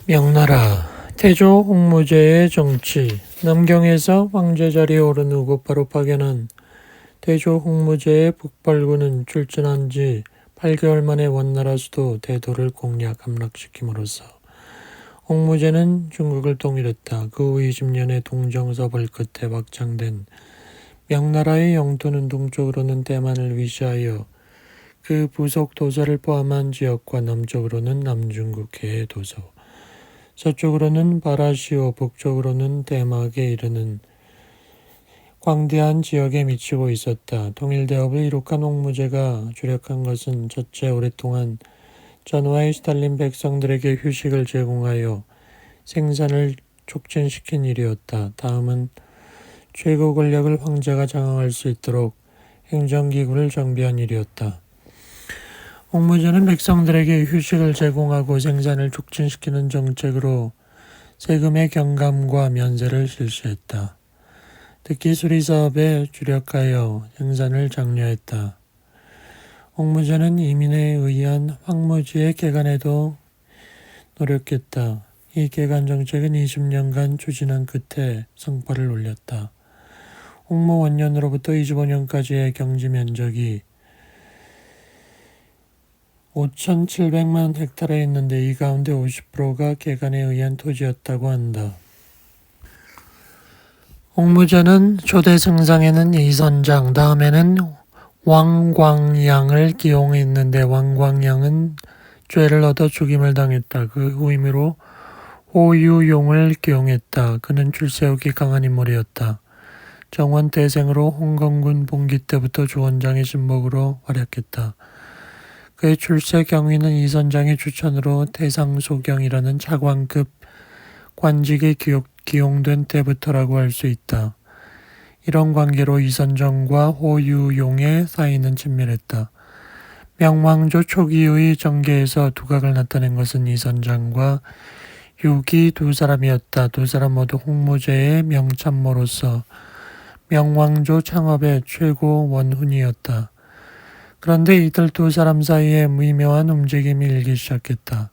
명나라 태조 홍무제의 정치. 남경에서 황제 자리에 오른 후 곧바로 파견한 태조 홍무제의 북발군은 출전한 지 8개월 만에 원나라 수도 대도를 공략 함락시킴으로써 홍무제는 중국을 통일했다. 그 후 20년의 동정섭을 끝에 확장된 명나라의 영토는 동쪽으로는 대만을 위시하여 그 부속 도서를 포함한 지역과 남쪽으로는 남중국해의 도서, 서쪽으로는 바라시오, 북쪽으로는 대막에 이르는 광대한 지역에 미치고 있었다. 통일대업을 이룩한 홍무제가 주력한 것은 첫째, 오랫동안 전화에 시달린 백성들에게 휴식을 제공하여 생산을 촉진시킨 일이었다. 다음은 최고 권력을 황제가 장악할 수 있도록 행정기구를 정비한 일이었다. 홍무제는 백성들에게 휴식을 제공하고 생산을 촉진시키는 정책으로 세금의 경감과 면세를 실시했다. 특히 수리사업에 주력하여 생산을 장려했다. 홍무제는 이민에 의한 황무지의 개간에도 노력했다. 이 개간 정책은 20년간 추진한 끝에 성과를 올렸다. 홍무 원년으로부터 25년까지의 경지 면적이 5,700만 헥타르에 있는데 이 가운데 50%가 개간에 의한 토지였다고 한다. 홍무제는 초대 승상에는 이선장, 다음에는 왕광양을 기용했는데 왕광양은 죄를 얻어 죽임을 당했다. 그 후임으로 호유용을 기용했다. 그는 출세욕이 강한 인물이었다. 정원 대생으로 홍건군 봉기 때부터 주원장의 신복으로 활약했다. 그의 출세 경위는 이선장의 추천으로 태상소경이라는 차관급 관직에 기용된 때부터라고 할 수 있다. 이런 관계로 이선정과 호유용의 사이는 친밀했다. 명왕조 초기의 정계에서 두각을 나타낸 것은 이선장과 유기 두 사람이었다. 두 사람 모두 홍무제의 명참모로서 명왕조 창업의 최고 원훈이었다. 그런데 이들 두 사람 사이에 미묘한 움직임이 일기 시작했다.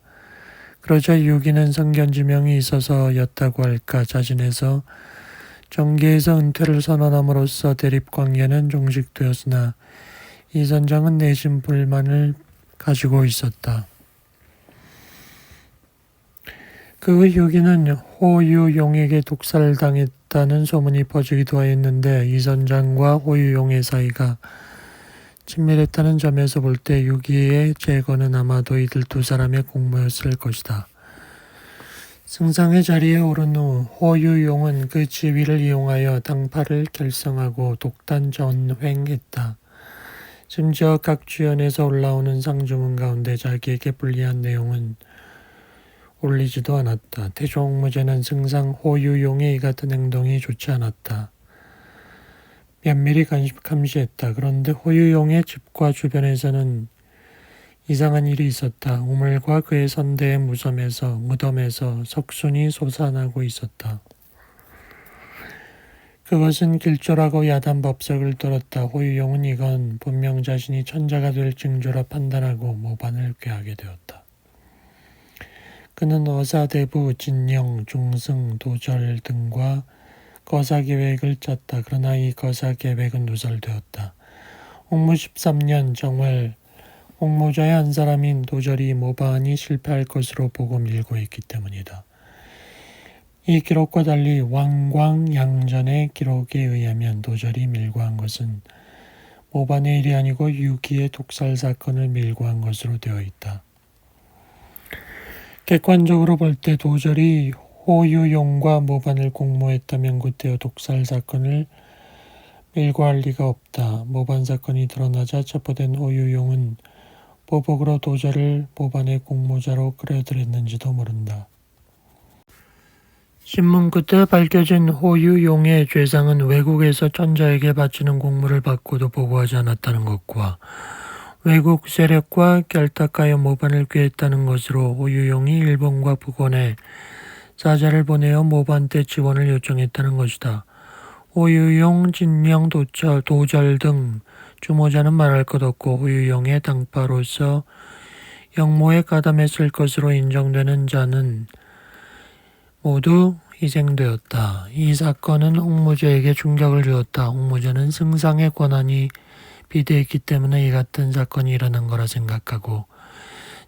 그러자 유기는 성견지명이 있어서였다고 할까 자진해서 정계에서 은퇴를 선언함으로써 대립관계는 종식되었으나 이선장은 내심 불만을 가지고 있었다. 그 후 유기는 호유용에게 독살을 당했다는 소문이 퍼지기도 하였는데 이선장과 호유용의 사이가 친밀했다는 점에서 볼 때 유기의 제거는 아마도 이들 두 사람의 공모였을 것이다. 승상의 자리에 오른 후 호유용은 그 지위를 이용하여 당파를 결성하고 독단 전횡했다. 심지어 각 주연에서 올라오는 상주문 가운데 자기에게 불리한 내용은 올리지도 않았다. 태조 홍무제는 승상 호유용의 이 같은 행동이 좋지 않았다. 면밀히 감시했다. 그런데 호유용의 집과 주변에서는 이상한 일이 있었다. 우물과 그의 선대의 무덤에서 석순이 솟아나고 있었다. 그것은 길조라고 야단 법석을 떨었다. 호유용은 이건 분명 자신이 천자가 될 징조라 판단하고 모반을 꾀하게 되었다. 그는 어사대부, 진영, 중승, 도절 등과 거사계획을 짰다. 그러나 이 거사계획은 누설되었다. 홍무 13년 정월 홍무자의 한 사람인 도절이 모반이 실패할 것으로 보고 밀고 있기 때문이다. 이 기록과 달리 왕광양전의 기록에 의하면 도절이 밀고 한 것은 모반의 일이 아니고 유기의 독살 사건을 밀고 한 것으로 되어 있다. 객관적으로 볼 때 도절이 호유용과 모반을 공모했다면 그때의 독살 사건을 밀고 할 리가 없다. 모반 사건이 드러나자 체포된 호유용은 보복으로 도절을 모반의 공모자로 끌어들였는지도 모른다. 신문 끝에 밝혀진 호유용의 죄상은 외국에서 천자에게 바치는 공물을 받고도 보고하지 않았다는 것과 외국 세력과 결탁하여 모반을 꾀했다는 것으로 호유용이 일본과 북원에 사자를 보내어 모반 때 지원을 요청했다는 것이다. 호유용, 진명, 도절 등 주모자는 말할 것 없고 호유용의 당파로서 영모에 가담했을 것으로 인정되는 자는 모두 희생되었다. 이 사건은 홍무제에게 충격을 주었다. 홍무제는 승상의 권한이 비대했기 때문에 이 같은 사건이 일어난 거라 생각하고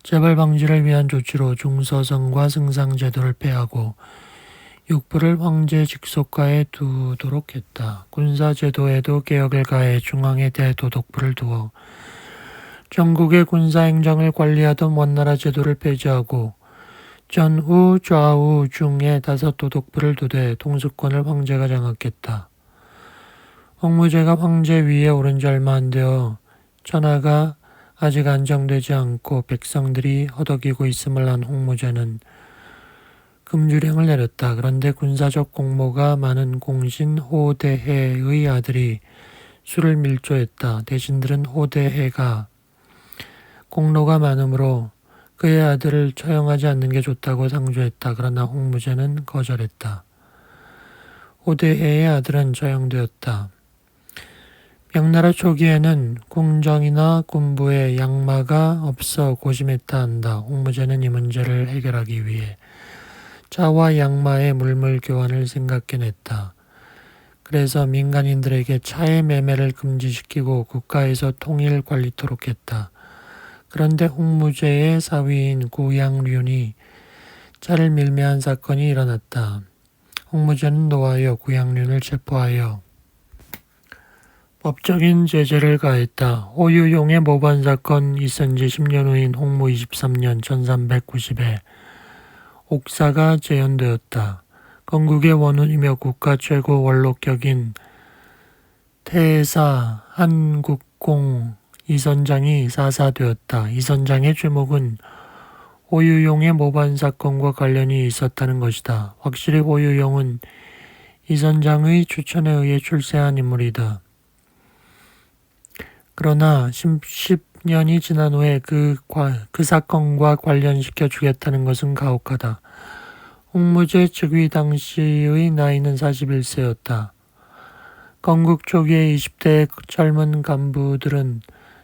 재발 방지를 위한 조치로 중서성과 승상 제도를 폐하고 육부를 황제 직속가에 두도록 했다. 군사 제도에도 개혁을 가해 중앙에 대도독부를 두어 전국의 군사 행정을 관리하던 원나라 제도를 폐지하고 전후 좌우 중에 5도독부를 두되 통수권을 황제가 장악했다. 홍무제가 황제 위에 오른 지 얼마 안 되어 천하가 아직 안정되지 않고 백성들이 허덕이고 있음을 안 홍무제는 금주령을 내렸다. 그런데 군사적 공모가 많은 공신 호대해의 아들이 수를 밀조했다. 대신들은 호대해가 공로가 많으므로 그의 아들을 처형하지 않는 게 좋다고 상주했다. 그러나 홍무제는 거절했다. 호대해의 아들은 처형되었다. 명나라 초기에는 궁정이나 군부에 양마가 없어 고심했다 한다. 홍무제는 이 문제를 해결하기 위해 차와 양마의 물물 교환을 생각해냈다. 그래서 민간인들에게 차의 매매를 금지시키고 국가에서 통일 관리토록 했다. 그런데 홍무제의 사위인 구양륜이 차를 밀매한 사건이 일어났다. 홍무제는 노하여 구양륜을 체포하여 법적인 제재를 가했다. 호유용의 모반 사건 있은 지 10년 후인 홍무 23년 1390에 옥사가 재현되었다. 건국의 원훈이며 국가 최고 원록격인 태사 한국공 이선장이 사사되었다. 이선장의 죄목은 호유용의 모반 사건과 관련이 있었다는 것이다. 확실히 호유용은 이선장의 추천에 의해 출세한 인물이다. 그러나 10년이 지난 후에 그 사건과 관련시켜 주겠다는 것은 가혹하다. 홍무제 즉위 당시의 나이는 41세였다. 건국 초기의 20대의 젊은 간부들은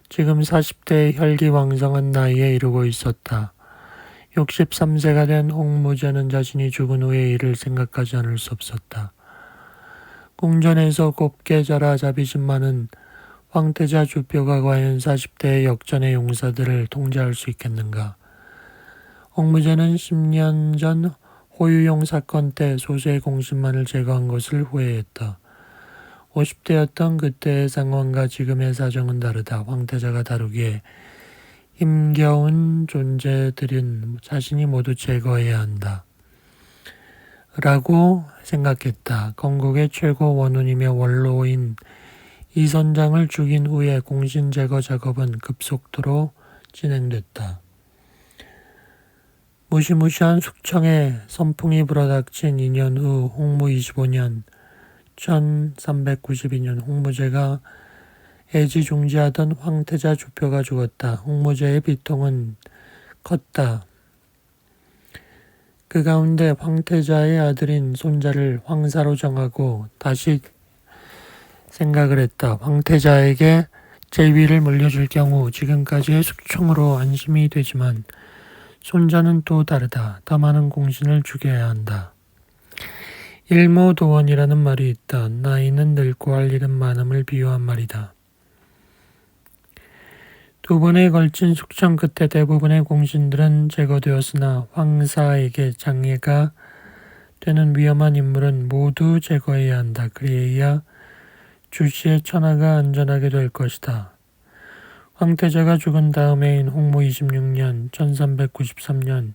지금 40대의 혈기왕성한 나이에 이르고 있었다. 63세가 된 홍무제는 자신이 죽은 후의 일을 생각하지 않을 수 없었다. 궁전에서 곱게 자라 자비심 많은 황태자 주표가 과연 40대의 역전의 용사들을 통제할 수 있겠는가? 홍무제는 10년 전 호유용 사건 때 소수의 공신만을 제거한 것을 후회했다. 50대였던 그때의 상황과 지금의 사정은 다르다. 황태자가 다루기에 힘겨운 존재들은 자신이 모두 제거해야 한다. 라고 생각했다. 건국의 최고 원훈이며 원로인 이선장을 죽인 후에 공신 제거 작업은 급속도로 진행됐다. 무시무시한 숙청에 선풍이 불어닥친 2년 후 홍무 25년 1392년 홍무제가 애지중지하던 황태자 주표가 죽었다. 홍무제의 비통은 컸다. 그 가운데 황태자의 아들인 손자를 황사로 정하고 다시 생각을 했다. 황태자에게 제위를 물려줄 경우 지금까지의 숙청으로 안심이 되지만 손자는 또 다르다. 더 많은 공신을 주게야 한다. 일모도원이라는 말이 있다. 나이는 늙고 할 일은 많음을 비유한 말이다. 두 번에 걸친 숙청 끝에 대부분의 공신들은 제거되었으나 황사에게 장애가 되는 위험한 인물은 모두 제거해야 한다. 그래야 주시의 천하가 안전하게 될 것이다. 황태자가 죽은 다음해인 홍무 26년 1393년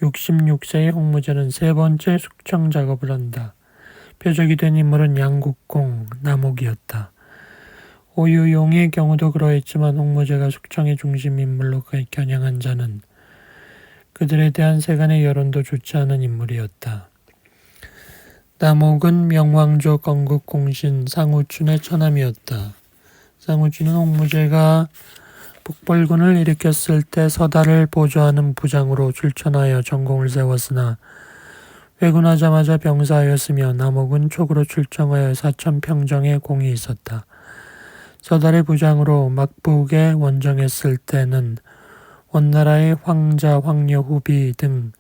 66세의 홍무제는 세 번째 숙청 작업을 한다. 표적이 된 인물은 양국공 남옥이었다. 호유용의 경우도 그러했지만 홍무제가 숙청의 중심 인물로 겨냥한 자는 그들에 대한 세간의 여론도 좋지 않은 인물이었다. 남옥은 명왕조 건국 공신 상우춘의 처남이었다. 상우춘은 홍무제가 북벌군을 일으켰을 때 서달을 보조하는 부장으로 출천하여 전공을 세웠으나 회군하자마자 병사하였으며 남옥은 촉으로 출정하여 사천평정에 공이 있었다. 서달의 부장으로 막북에 원정했을 때는 원나라의 황자, 황녀, 후비 등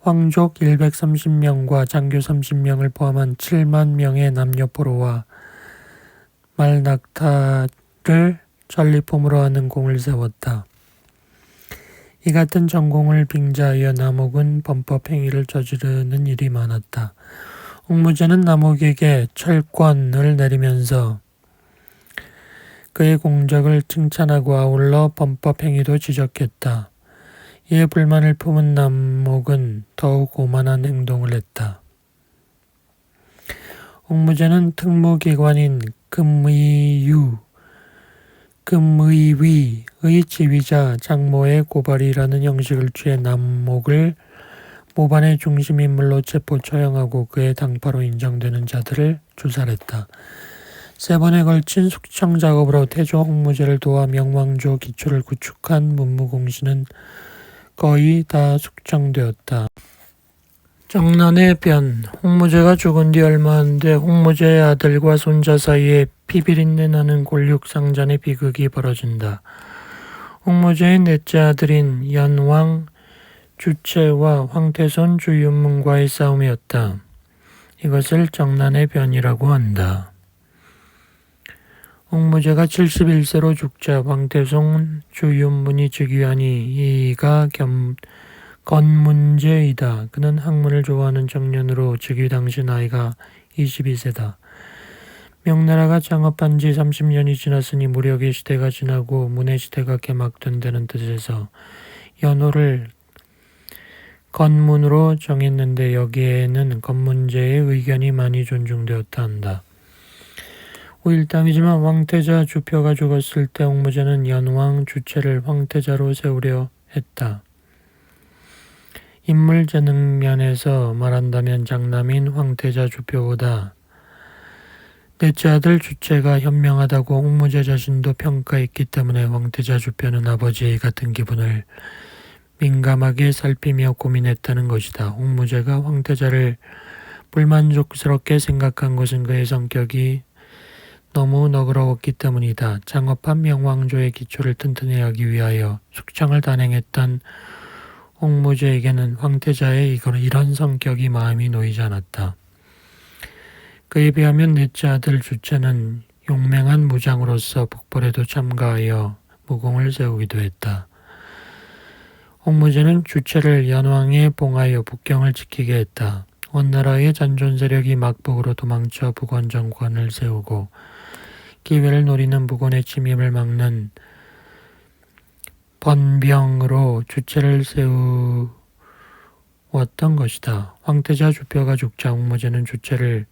황족 130명과 장교 30명을 포함한 7만 명의 남녀 포로와 말낙타를 전리품으로 하는 공을 세웠다. 이 같은 전공을 빙자하여 남옥은 범법 행위를 저지르는 일이 많았다. 옥무제는 남옥에게 철권을 내리면서 그의 공적을 칭찬하고 아울러 범법 행위도 지적했다. 이에 불만을 품은 남옥은 더욱 오만한 행동을 했다. 옥무제는 특무기관인 금의위의 지휘자 장모의 고발이라는 형식을 취해 남목을 모반의 중심 인물로 체포 처형하고 그의 당파로 인정되는 자들을 주살했다. 3번에 걸친 숙청 작업으로 태조 홍무제를 도와 명왕조 기초를 구축한 문무공시는 거의 다 숙청되었다. 정난의 변. 홍무제가 죽은 뒤 얼마 안 돼 홍무제의 아들과 손자 사이에 피비린내 나는 골육상잔의 비극이 벌어진다. 홍무제의 넷째 아들인 연왕 주체와 황태손 주윤문과의 싸움이었다. 이것을 정난의 변이라고 한다. 홍무제가 71세로 죽자 황태손 주윤문이 즉위하니 이가 건문제이다. 그는 학문을 좋아하는 청년으로 즉위 당시 나이가 22세다. 명나라가 창업한 지 30년이 지났으니 무력의 시대가 지나고 문의 시대가 개막된다는 뜻에서 연호를 건문으로 정했는데 여기에는 건문제의 의견이 많이 존중되었다 한다. 5일담이지만 황태자 주표가 죽었을 때 홍무제는 연왕 주체를 황태자로 세우려 했다. 인물 재능 면에서 말한다면 장남인 황태자 주표보다 넷째 아들 주체가 현명하다고 홍무제 자신도 평가했기 때문에 황태자 주표는 아버지의 같은 기분을 민감하게 살피며 고민했다는 것이다. 홍무제가 황태자를 불만족스럽게 생각한 것은 그의 성격이 너무 너그러웠기 때문이다. 창업한 명왕조의 기초를 튼튼히 하기 위하여 숙청을 단행했던 홍무제에게는 황태자의 이런 성격이 마음이 놓이지 않았다. 그에 비하면 넷째 아들 주체는 용맹한 무장으로서 북벌에도 참가하여 무공을 세우기도 했다. 홍무제는 주체를 연왕에 봉하여 북경을 지키게 했다. 원나라의 잔존 세력이 막북으로 도망쳐 북원 정권을 세우고 기회를 노리는 북원의 침입을 막는 번병으로 주체를 세우었던 것이다. 황태자 주표가 죽자 홍무제는 주체를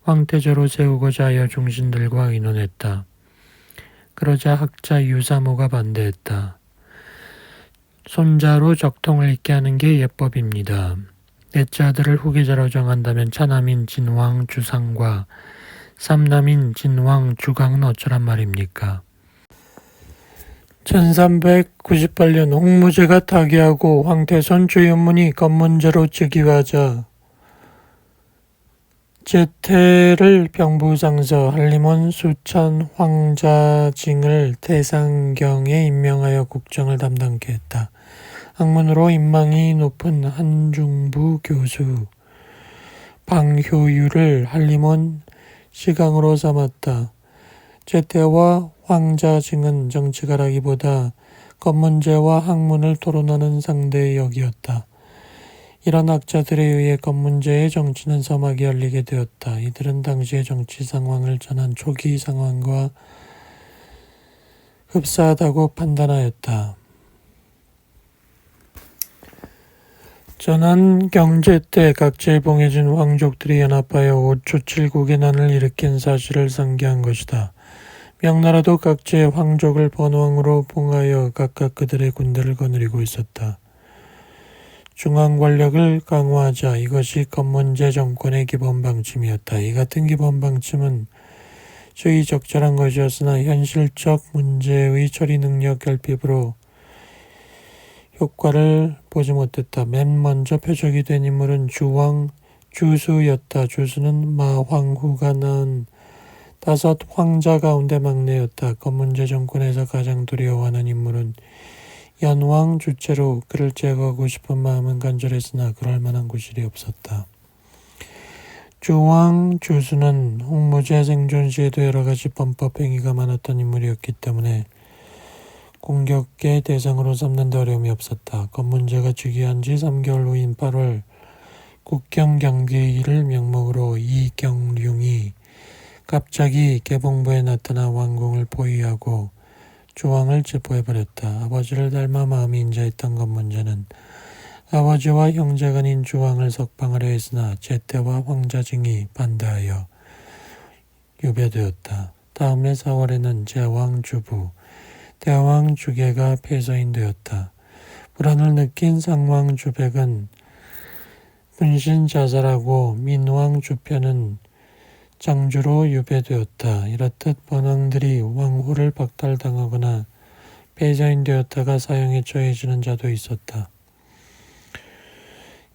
황태자로 세우고자 하여 중신들과 의논했다. 그러자 학자 유사모가 반대했다. 손자로 적통을 잇게 하는 게 예법입니다. 넷째 아들을 후계자로 정한다면 차남인 진왕 주상과 삼남인 진왕 주강은 어쩌란 말입니까? 1398년 홍무제가 타계하고 황태손 주윤문이 건문제로 즉위하자 제태를 병부상서 한림원 수천 황자징을 대상경에 임명하여 국정을 담당케 했다. 학문으로 인망이 높은 한중부 교수 방효유를 한림원 시강으로 삼았다. 제태와 황자징은 정치가라기보다 건문제와 학문을 토론하는 상대의 역이었다. 이런 학자들에 의해 건문제의 정치는 서막이 열리게 되었다. 이들은 당시의 정치 상황을 전한 초기 상황과 흡사하다고 판단하였다. 전한 경제 때 각지에 봉해진 왕족들이 연합하여 5초 7국의 난을 일으킨 사실을 상기한 것이다. 명나라도 각지의 황족을 번왕으로 봉하여 각각 그들의 군대를 거느리고 있었다. 중앙 권력을 강화하자. 이것이 건문제 정권의 기본 방침이었다. 이 같은 기본 방침은 적절한 것이었으나 현실적 문제의 처리 능력 결핍으로 효과를 보지 못했다. 맨 먼저 표적이 된 인물은 주수였다. 주수는 마황후가 낳은 5 황자 가운데 막내였다. 건문제 정권에서 가장 두려워하는 인물은 연왕 주체로 그를 제거하고 싶은 마음은 간절했으나 그럴 만한 구실이 없었다. 주왕 주수는 홍무제 생존 시에도 여러 가지 범법 행위가 많았던 인물이었기 때문에 공격의 대상으로 삼는 데 어려움이 없었다. 건문제가 즉위한 지 3개월 후인 8월 국경경비를 명목으로 이경룡이 갑자기 개봉부에 나타나 왕궁을 포위하고 주왕을 체포해버렸다. 아버지를 닮아 마음이 인자했던 건문제는 아버지와 형제간인 주왕을 석방하려 했으나 제태와 황자징이 반대하여 유배되었다. 다음해 4월에는 제왕 주부, 대왕 주계가 폐서인되었다. 불안을 느낀 상왕 주백은 분신 자살하고 민왕 주편은 장주로 유배되었다. 이렇듯 번왕들이 왕후를 박탈당하거나 폐서인되었다가 사형에 처해지는 자도 있었다.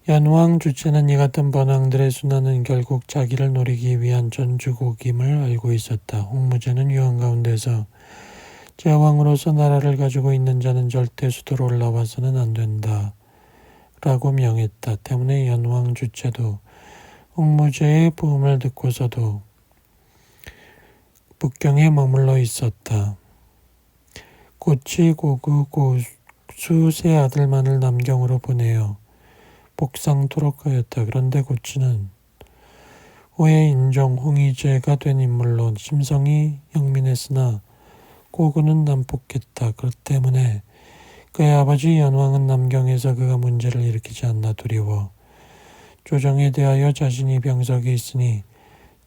연왕 주체는 이 같은 번왕들의 순환은 결국 자기를 노리기 위한 전주곡임을 알고 있었다. 홍무제는 유황 가운데서 제왕으로서 나라를 가지고 있는 자는 절대 수도로 올라와서는 안 된다 라고 명했다. 때문에 연왕 주체도 홍무제의 부음을 듣고서도 북경에 머물러 있었다. 고치 고구 고수 세 아들만을 남경으로 보내어 복상토록 하였다. 그런데 고치는 후에 인종 홍의제가 된 인물로 심성이 영민했으나 고구는 난폭했다. 그렇기 때문에 그의 아버지 연왕은 남경에서 그가 문제를 일으키지 않나 두려워 조정에 대하여 자신이 병석에 있으니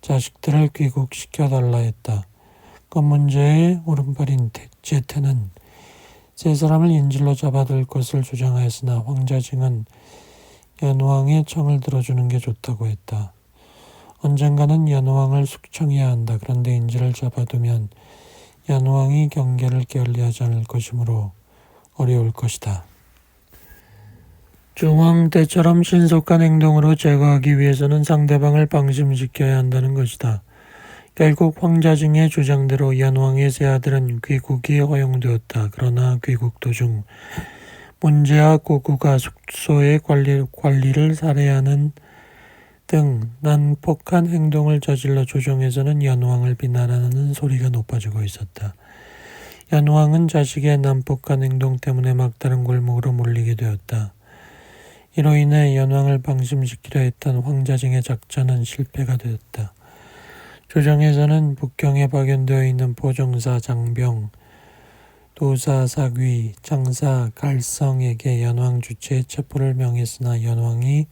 자식들을 귀국시켜달라 했다. 건문제의 오른팔인 제태는 세 사람을 인질로 잡아들 것을 주장하였으나 황자징은 연왕의 청을 들어주는 게 좋다고 했다. 언젠가는 연왕을 숙청해야 한다. 그런데 인질을 잡아두면 연왕이 경계를 게을리하지 않을 것이므로 어려울 것이다. 중왕 때처럼 신속한 행동으로 제거하기 위해서는 상대방을 방심시켜야 한다는 것이다. 결국 황자징의 주장대로 연왕의 세 아들은 귀국이 허용되었다. 그러나 귀국 도중 문제와 고구가 숙소의 관리를 살해하는 등 난폭한 행동을 저질러 조정에서는 연왕을 비난하는 소리가 높아지고 있었다. 연왕은 자식의 난폭한 행동 때문에 막다른 골목으로 몰리게 되었다. 이로 인해 연왕을 방심시키려 했던 황자징의 작전은 실패가 되었다. 조정에서는 북경에 파견되어 있는 보정사 장병, 도사 사귀, 장사 갈성에게 연왕 주체의 체포를 명했으나 연왕이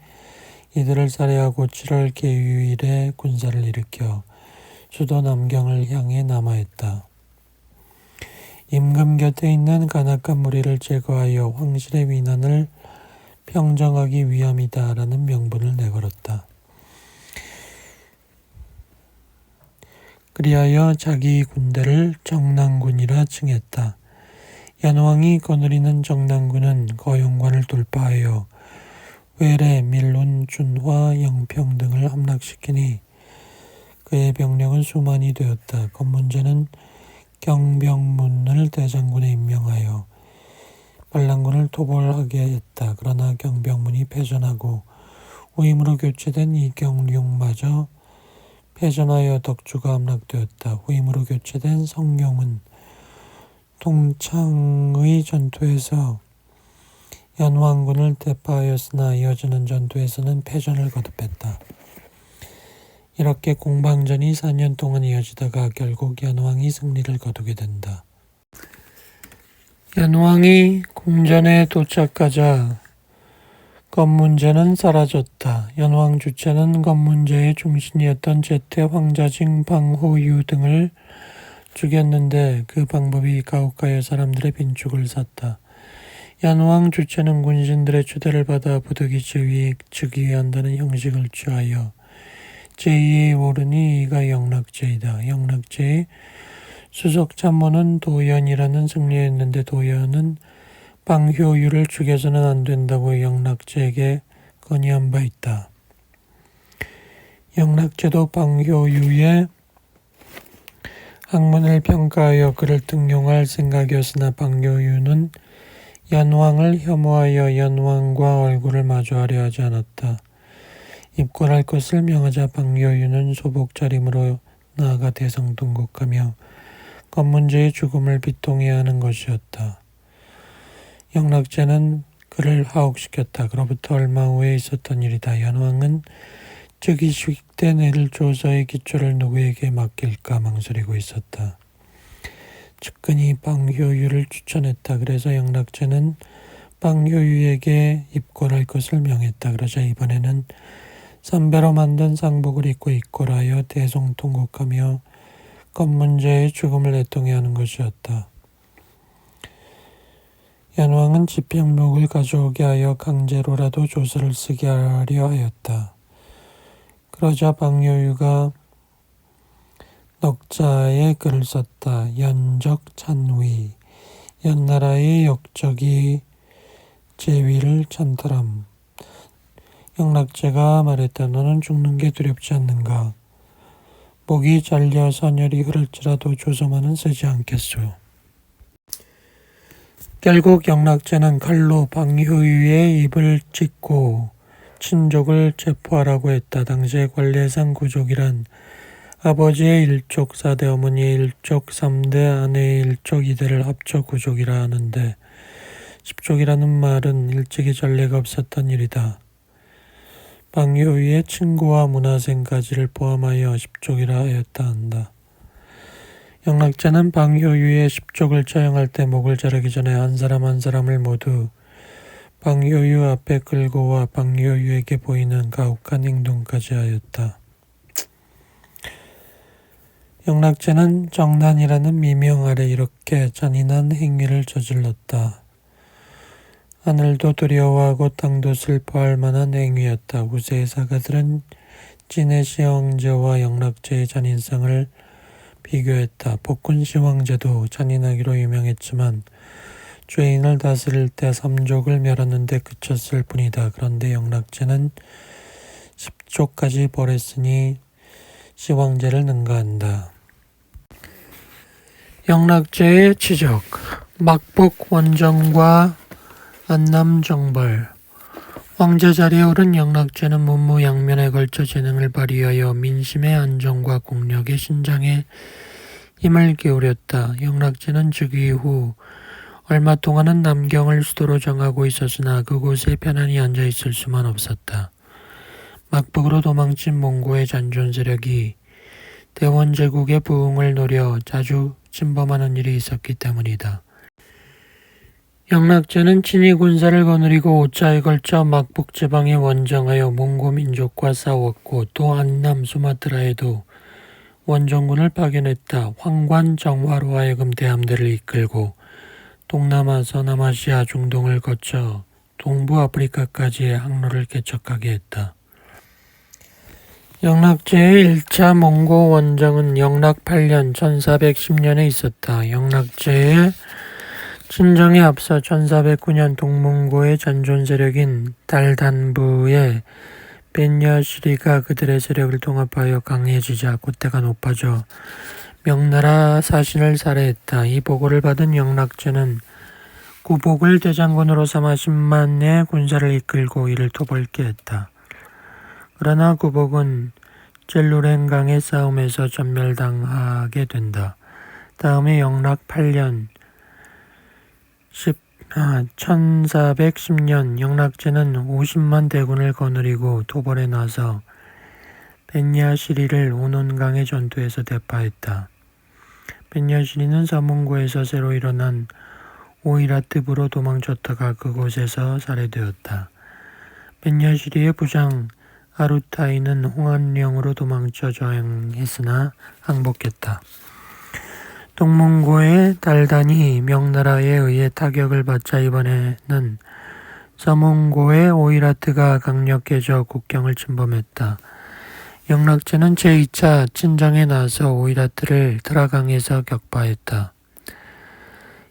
이들을 살해하고 7월 계유일에 군사를 일으켜 수도 남경을 향해 남하했다. 임금 곁에 있는 간악한 무리를 제거하여 황실의 위난을 평정하기 위함이다 라는 명분을 내걸었다. 그리하여 자기 군대를 정난군이라 칭했다. 연왕이 거느리는 정난군은 거용관을 돌파하여 외래, 밀론, 준화, 영평 등을 함락시키니 그의 병력은 수만이 되었다. 건문제는 경병문을 대장군에 임명하여 반란군을 토벌하게 했다. 그러나 경병문이 패전하고 후임으로 교체된 이경룡마저 패전하여 덕주가 함락되었다. 후임으로 교체된 성룡은 동창의 전투에서 연왕군을 대파하였으나 이어지는 전투에서는 패전을 거듭했다. 이렇게 공방전이 4년 동안 이어지다가 결국 연왕이 승리를 거두게 된다. 연왕이 궁전에 도착하자 건문제는 사라졌다. 연왕 주체는 건문제의 중심이었던 제태, 황자징, 방호유 등을 죽였는데 그 방법이 가혹하여 사람들의 빈축을 샀다. 연왕 주체는 군신들의 추대를 받아 부득이 즉위한다는 형식을 취하여 제2에 오르니 이가 영락제이다. 영락제의 수석 참모는 도연이라는 승리했는데 도연은 방효유를 죽여서는 안 된다고 영락제에게 건의한 바 있다. 영락제도 방효유의 학문을 평가하여 그를 등용할 생각이었으나 방효유는 연왕을 혐오하여 연왕과 얼굴을 마주하려 하지 않았다. 입궐할 것을 명하자 방요유는 소복차림으로 나아가 대성통곡하며 검문제의 죽음을 비통해야 하는 것이었다. 영락제는 그를 하옥시켰다. 그로부터 얼마 후에 있었던 일이다. 연왕은 즉위식된 애를 조서의 기초를 누구에게 맡길까 망설이고 있었다. 측근이 방효유를 추천했다. 그래서 영락제는 방효유에게 입궐할 것을 명했다. 그러자 이번에는 선배로 만든 상복을 입고 입궐하여 대성통곡하며 검문제의 죽음을 애통해야 하는 것이었다. 연왕은 지평록을 가져오게 하여 강제로라도 조서를 쓰게 하려 하였다. 그러자 방요유가 넉자에 글을 썼다. 연적찬위, 연나라의 역적이 제위를 찬탈함. 영락제가 말했다. 너는 죽는 게 두렵지 않는가? 목이 잘려 선열이 흐를지라도 조서만은 쓰지 않겠소. 결국 영락제는 칼로 방효유의 입을 찢고 친족을 체포하라고 했다. 당시의 관례상 구족이란 아버지의 일족 4대, 어머니의 일족 3대, 아내의 일족 2대를 합쳐 구족이라 하는데 10족이라는 말은 일찍이 전례가 없었던 일이다. 방효유의 친구와 문하생까지를 포함하여 10족이라 하였다 한다. 영락제는 방효유의 10족을 처형할 때 목을 자르기 전에 한 사람 한 사람을 모두 방효유 앞에 끌고 와 방효유에게 보이는 가혹한 행동까지 하였다. 영락제는 정난이라는 미명 아래 이렇게 잔인한 행위를 저질렀다. 하늘도 두려워하고 땅도 슬퍼할 만한 행위였다. 우세의 사가들은 진해시 황제와 영락제의 잔인성을 비교했다. 복군시 황제도 잔인하기로 유명했지만 죄인을 다스릴 때 3족을 멸하는데 그쳤을 뿐이다. 그런데 영락제는 10족까지 벌했으니 시황제를 능가한다. 영락제의 치적, 막북 원정과 안남정벌. 황제 자리에 오른 영락제는 문무양면에 걸쳐 재능을 발휘하여 민심의 안정과 공력의 신장에 힘을 기울였다. 영락제는 즉위 후 얼마 동안은 남경을 수도로 정하고 있었으나 그곳에 편안히 앉아 있을 수만 없었다. 막북으로 도망친 몽고의 잔존 세력이 대원 제국의 부흥을 노려 자주 침범하는 일이 있었기 때문이다. 영락제는 친히 군사를 거느리고 5차에 걸쳐 막북 지방에 원정하여 몽고 민족과 싸웠고 또 안남 수마트라에도 원정군을 파견했다. 황관 정화로 하여금 대함대를 이끌고 동남아, 서남아시아, 중동을 거쳐 동부 아프리카까지의 항로를 개척하게 했다. 영락제의 1차 몽고 원정은 영락 8년 1410년에 있었다. 영락제의 친정에 앞서 1409년 동몽고의 잔존 세력인 달단부의 벤야시리가 그들의 세력을 통합하여 강해지자 콧대가 높아져 명나라 사신을 살해했다. 이 보고를 받은 영락제는 구복을 대장군으로 삼아 10만의 군사를 이끌고 이를 토벌케 했다. 그러나 구복은 젤루렌강의 싸움에서 전멸당하게 된다. 다음에 영락 8년 1410년 영락제는 50만 대군을 거느리고 토벌에 나서 벤야시리를 오논강의 전투에서 대파했다. 벤야시리는 서문고에서 새로 일어난 오이라트부로 도망쳤다가 그곳에서 살해되었다. 벤야시리의 부장 아루타이는 홍안령으로 도망쳐 저항했으나 항복했다. 동몽고의 달단이 명나라에 의해 타격을 받자 이번에는 서몽고의 오이라트가 강력해져 국경을 침범했다. 영락제는 제2차 친정에 나서 오이라트를 드라강에서 격파했다.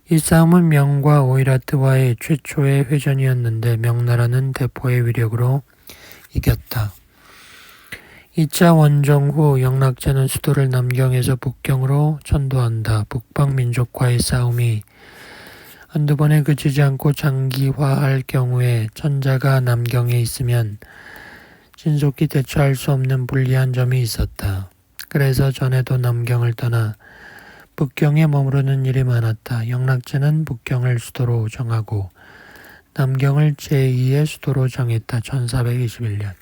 이 싸움은 명과 오이라트와의 최초의 회전이었는데 명나라는 대포의 위력으로 이겼다. 2차 원정 후 영락제는 수도를 남경에서 북경으로 천도한다. 북방 민족과의 싸움이 한두 번에 그치지 않고 장기화할 경우에 천자가 남경에 있으면 신속히 대처할 수 없는 불리한 점이 있었다. 그래서 전에도 남경을 떠나 북경에 머무르는 일이 많았다. 영락제는 북경을 수도로 정하고 남경을 제2의 수도로 정했다. 1421년.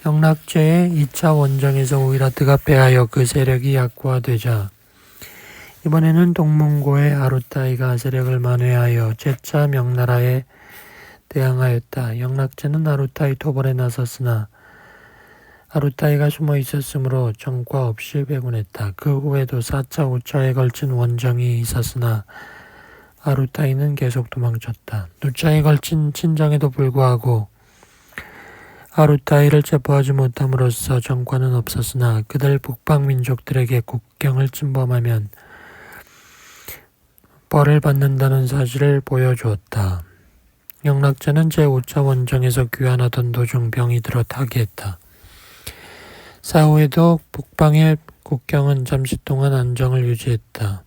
영락제의 2차 원정에서 오이라트가 패하여 그 세력이 약화되자 이번에는 동문고의 아루타이가 세력을 만회하여 제4 명나라에 대항하였다. 영락제는 아루타이 토벌에 나섰으나 아루타이가 숨어 있었으므로 전과 없이 회군했다. 그 후에도 4차, 5차에 걸친 원정이 있었으나 아루타이는 계속 도망쳤다. 6차에 걸친 친정에도 불구하고 아루타이를 체포하지 못함으로써 전과는 없었으나 그들 북방 민족들에게 국경을 침범하면 벌을 받는다는 사실을 보여주었다. 영락제는 제5차 원정에서 귀환하던 도중 병이 들어 타기했다. 사후에도 북방의 국경은 잠시 동안 안정을 유지했다.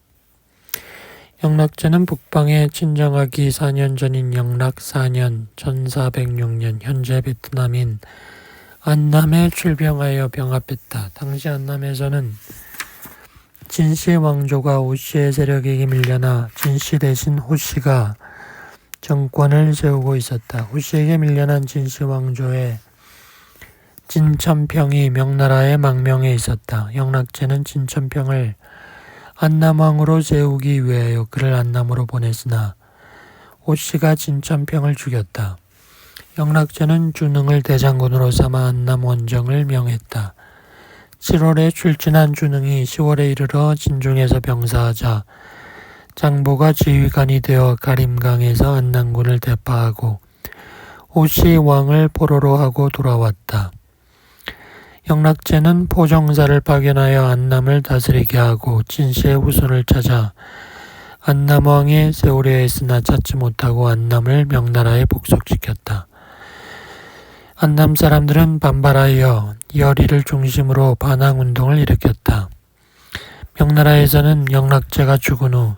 영락제는 북방에 친정하기 4년 전인 영락 4년 1406년 현재 베트남인 안남에 출병하여 병합했다. 당시 안남에서는 진시 왕조가 호씨의 세력에게 밀려나 진시 대신 호씨가 정권을 세우고 있었다. 호씨에게 밀려난 진시 왕조의 진천평이 명나라의 망명에 있었다. 영락제는 진천평을 안남왕으로 세우기 위하여 그를 안남으로 보냈으나 호씨가 진천평을 죽였다. 영락제는 준흥을 대장군으로 삼아 안남 원정을 명했다. 7월에 출진한 준흥이 10월에 이르러 진중에서 병사하자 장보가 지휘관이 되어 가림강에서 안남군을 대파하고 호씨 왕을 포로로 하고 돌아왔다. 영락제는 포정사를 파견하여 안남을 다스리게 하고 진시의 후손을 찾아 안남왕에 세우려 했으나 찾지 못하고 안남을 명나라에 복속시켰다. 안남 사람들은 반발하여 열의를 중심으로 반항운동을 일으켰다. 명나라에서는 영락제가 죽은 후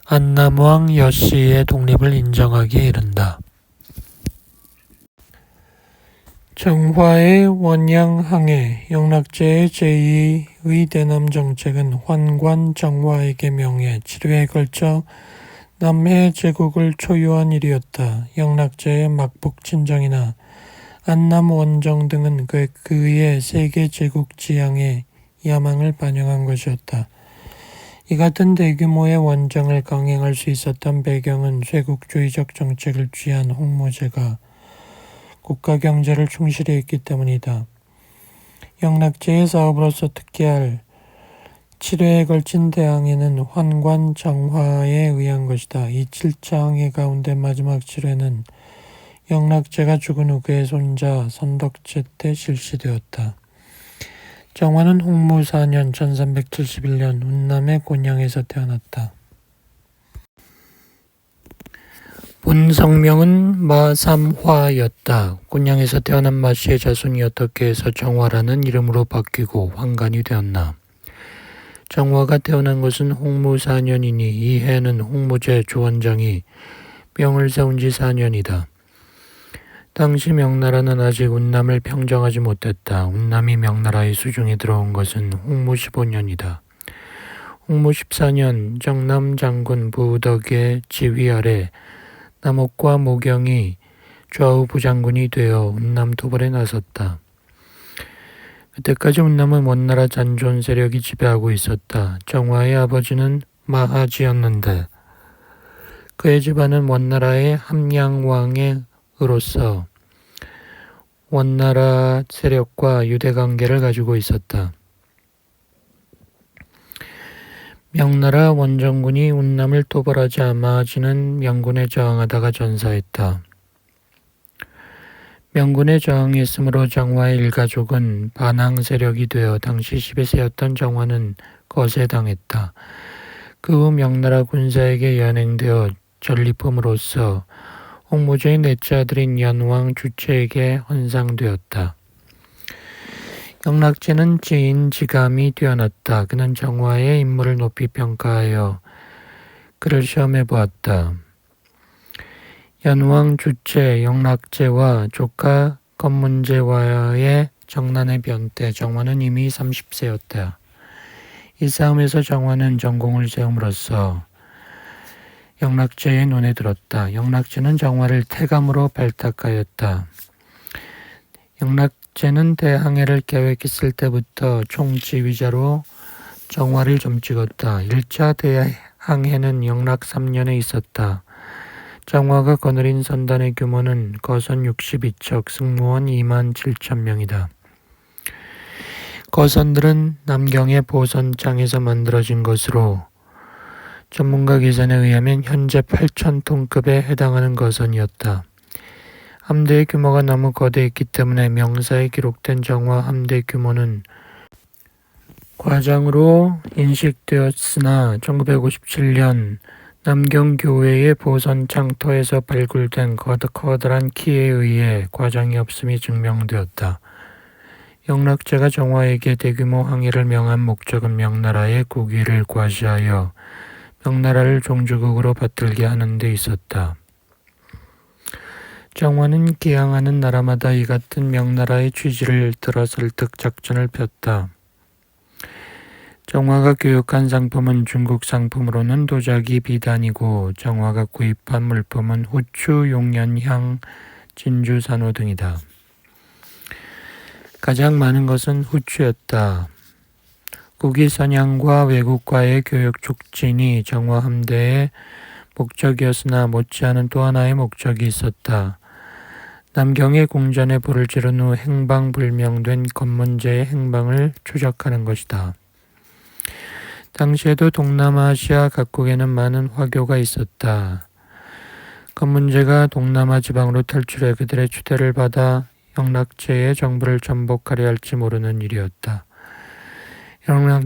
안남왕 여씨의 독립을 인정하기에 이른다. 정화의 원양항해 영락제의 제2의 대남 정책은 환관 정화에게 명해 7회에 걸쳐 남해 제국을 초유한 일이었다. 영락제의 막북 친정이나 안남 원정 등은 그의 세계 제국 지향의 야망을 반영한 것이었다. 이 같은 대규모의 원정을 강행할 수 있었던 배경은 쇄국주의적 정책을 취한 홍무제가 국가 경제를 충실히 했기 때문이다. 영락제의 사업으로서 특기할 7회에 걸친 대항해는 환관 정화에 의한 것이다. 이 7차 항해 가운데 마지막 7회는 영락제가 죽은 후 그의 손자 선덕제 때 실시되었다. 정화는 홍무 4년 1371년 운남의 곤양에서 태어났다. 본 성명은 마삼화였다. 곤양에서 태어난 마씨의 자손이 어떻게 해서 정화라는 이름으로 바뀌고 환관이 되었나. 정화가 태어난 것은 홍무 4년이니 이 해는 홍무제 조원장이 명을 세운 지 4년이다. 당시 명나라는 아직 운남을 평정하지 못했다. 운남이 명나라의 수중에 들어온 것은 홍무 15년이다. 홍무 14년 정남 장군 부덕의 지휘 아래 남옥과 모경이 좌우 부장군이 되어 운남 토벌에 나섰다. 그때까지 운남은 원나라 잔존 세력이 지배하고 있었다. 정화의 아버지는 마하지였는데 그의 집안은 원나라의 함양왕의 으로서 원나라 세력과 유대 관계를 가지고 있었다. 명나라 원정군이 운남을 토벌하자 마하지는 명군에 저항하다가 전사했다. 명군에 저항했으므로 정화의 일가족은 반항 세력이 되어 당시 10세였던 정화는 거세당했다. 그 후 명나라 군사에게 연행되어 전리품으로써 홍무제의 넷째 아들인 연왕 주체에게 헌상되었다. 영락제는 지인지감이 뛰어났다. 그는 정화의 인물을 높이 평가하여 그를 시험해 보았다. 연왕 주체 영락제와 조카 검문제와의 정난의 변때 정화는 이미 30세였다. 이 싸움에서 정화는 전공을 세움으로써 영락제의 눈에 들었다. 영락제는 정화를 태감으로 발탁하였다. 영락제는 대항해를 계획했을 때부터 총지휘자로 정화를 좀 찍었다. 1차 대항해는 영락 3년에 있었다. 정화가 거느린 선단의 규모는 거선 62척, 승무원 2만 7천 명이다. 거선들은 남경의 보선장에서 만들어진 것으로 전문가 계산에 의하면 현재 8,000톤급에 해당하는 거선이었다. 함대의 규모가 너무 거대했기 때문에 명사에 기록된 정화 함대 규모는 과장으로 인식되었으나 1957년 남경교회의 보선창터에서 발굴된 커다란 키에 의해 과장이 없음이 증명되었다. 영락제가 정화에게 대규모 항해를 명한 목적은 명나라의 국위를 과시하여 명나라를 종주국으로 받들게 하는 데 있었다. 정화는 기항하는 나라마다 이 같은 명나라의 취지를 들어 설득 작전을 폈다. 정화가 교육한 상품은 중국 상품으로는 도자기 비단이고 정화가 구입한 물품은 후추, 용연향, 진주, 산호 등이다. 가장 많은 것은 후추였다. 국위 선양과 외국과의 교육 촉진이 정화 함대의 목적이었으나 못지않은 또 하나의 목적이 있었다. 남경의 궁전에 불을 지른 후 행방불명된 검문제의 행방을 추적하는 것이다. 당시에도 동남아시아 각국에는 많은 화교가 있었다. 검문제가 동남아 지방으로 탈출해 그들의 추대를 받아 영락제의 정부를 전복하려 할지 모르는 일이었다.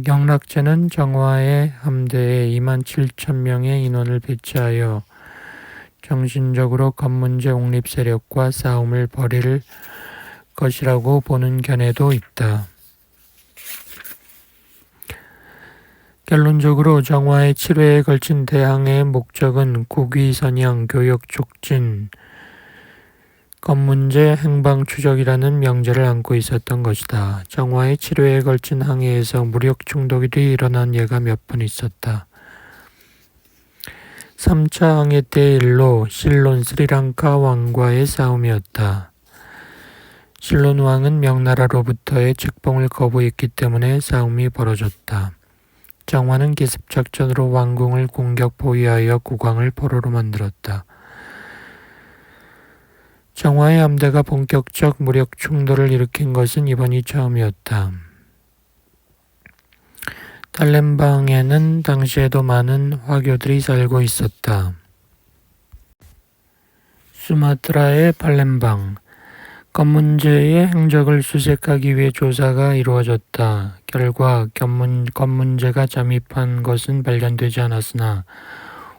영락제는 정화의 함대에 2만 7천 명의 인원을 배치하여 정신적으로 검문제 옹립 세력과 싸움을 벌일 것이라고 보는 견해도 있다. 결론적으로 정화의 7회에 걸친 대항해의 목적은 국위 선양, 교역 촉진, 검문제 행방 추적이라는 명제를 안고 있었던 것이다. 정화의 7회에 걸친 항해에서 무력 충돌이 일어난 예가 몇 번 있었다. 3차 항해 때의 일로 실론 스리랑카 왕과의 싸움이었다. 실론 왕은 명나라로부터의 책봉을 거부했기 때문에 싸움이 벌어졌다. 정화는 기습작전으로 왕궁을 공격 포위하여 국왕을 포로로 만들었다. 정화의 함대가 본격적 무력 충돌을 일으킨 것은 이번이 처음이었다. 달렘방에는 당시에도 많은 화교들이 살고 있었다. 수마트라의 팔렘방, 검문제의 행적을 수색하기 위해 조사가 이루어졌다. 결과 검문제가 잠입한 것은 발견되지 않았으나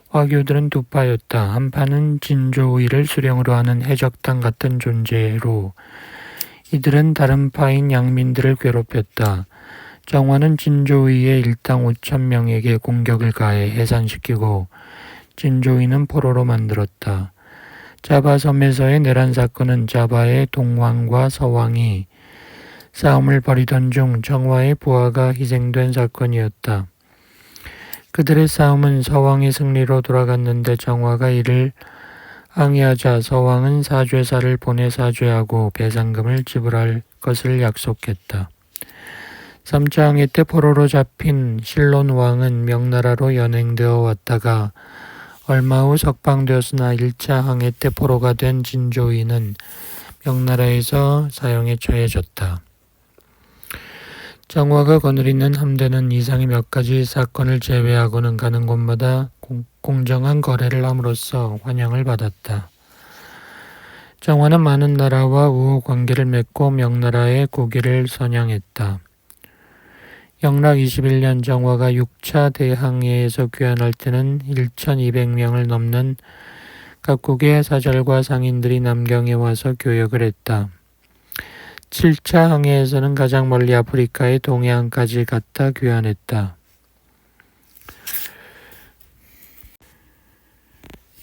화교들은 두 파였다. 한 파는 진조의를 수령으로 하는 해적단 같은 존재로 이들은 다른 파인 양민들을 괴롭혔다. 정화는 진조의의 일당 5천 명에게 공격을 가해 해산시키고 진조의는 포로로 만들었다. 자바 섬에서의 내란 사건은 자바의 동왕과 서왕이 싸움을 벌이던 중 정화의 부하가 희생된 사건이었다. 그들의 싸움은 서왕의 승리로 돌아갔는데 정화가 이를 항의하자 서왕은 사죄사를 보내 사죄하고 배상금을 지불할 것을 약속했다. 3차 항해 때 포로로 잡힌 실론 왕은 명나라로 연행되어 왔다가 얼마 후 석방되었으나 1차 항해 때 포로가 된 진조이는 명나라에서 사형에 처해졌다. 정화가 거느리는 함대는 이상의 몇 가지 사건을 제외하고는 가는 곳마다 공정한 거래를 함으로써 환영을 받았다. 정화는 많은 나라와 우호 관계를 맺고 명나라의 국위를 선양했다. 영락 21년 정화가 6차 대항해에서 귀환할 때는 1,200명을 넘는 각국의 사절과 상인들이 남경에 와서 교역을 했다. 7차 항해에서는 가장 멀리 아프리카의 동해안까지 갔다 귀환했다.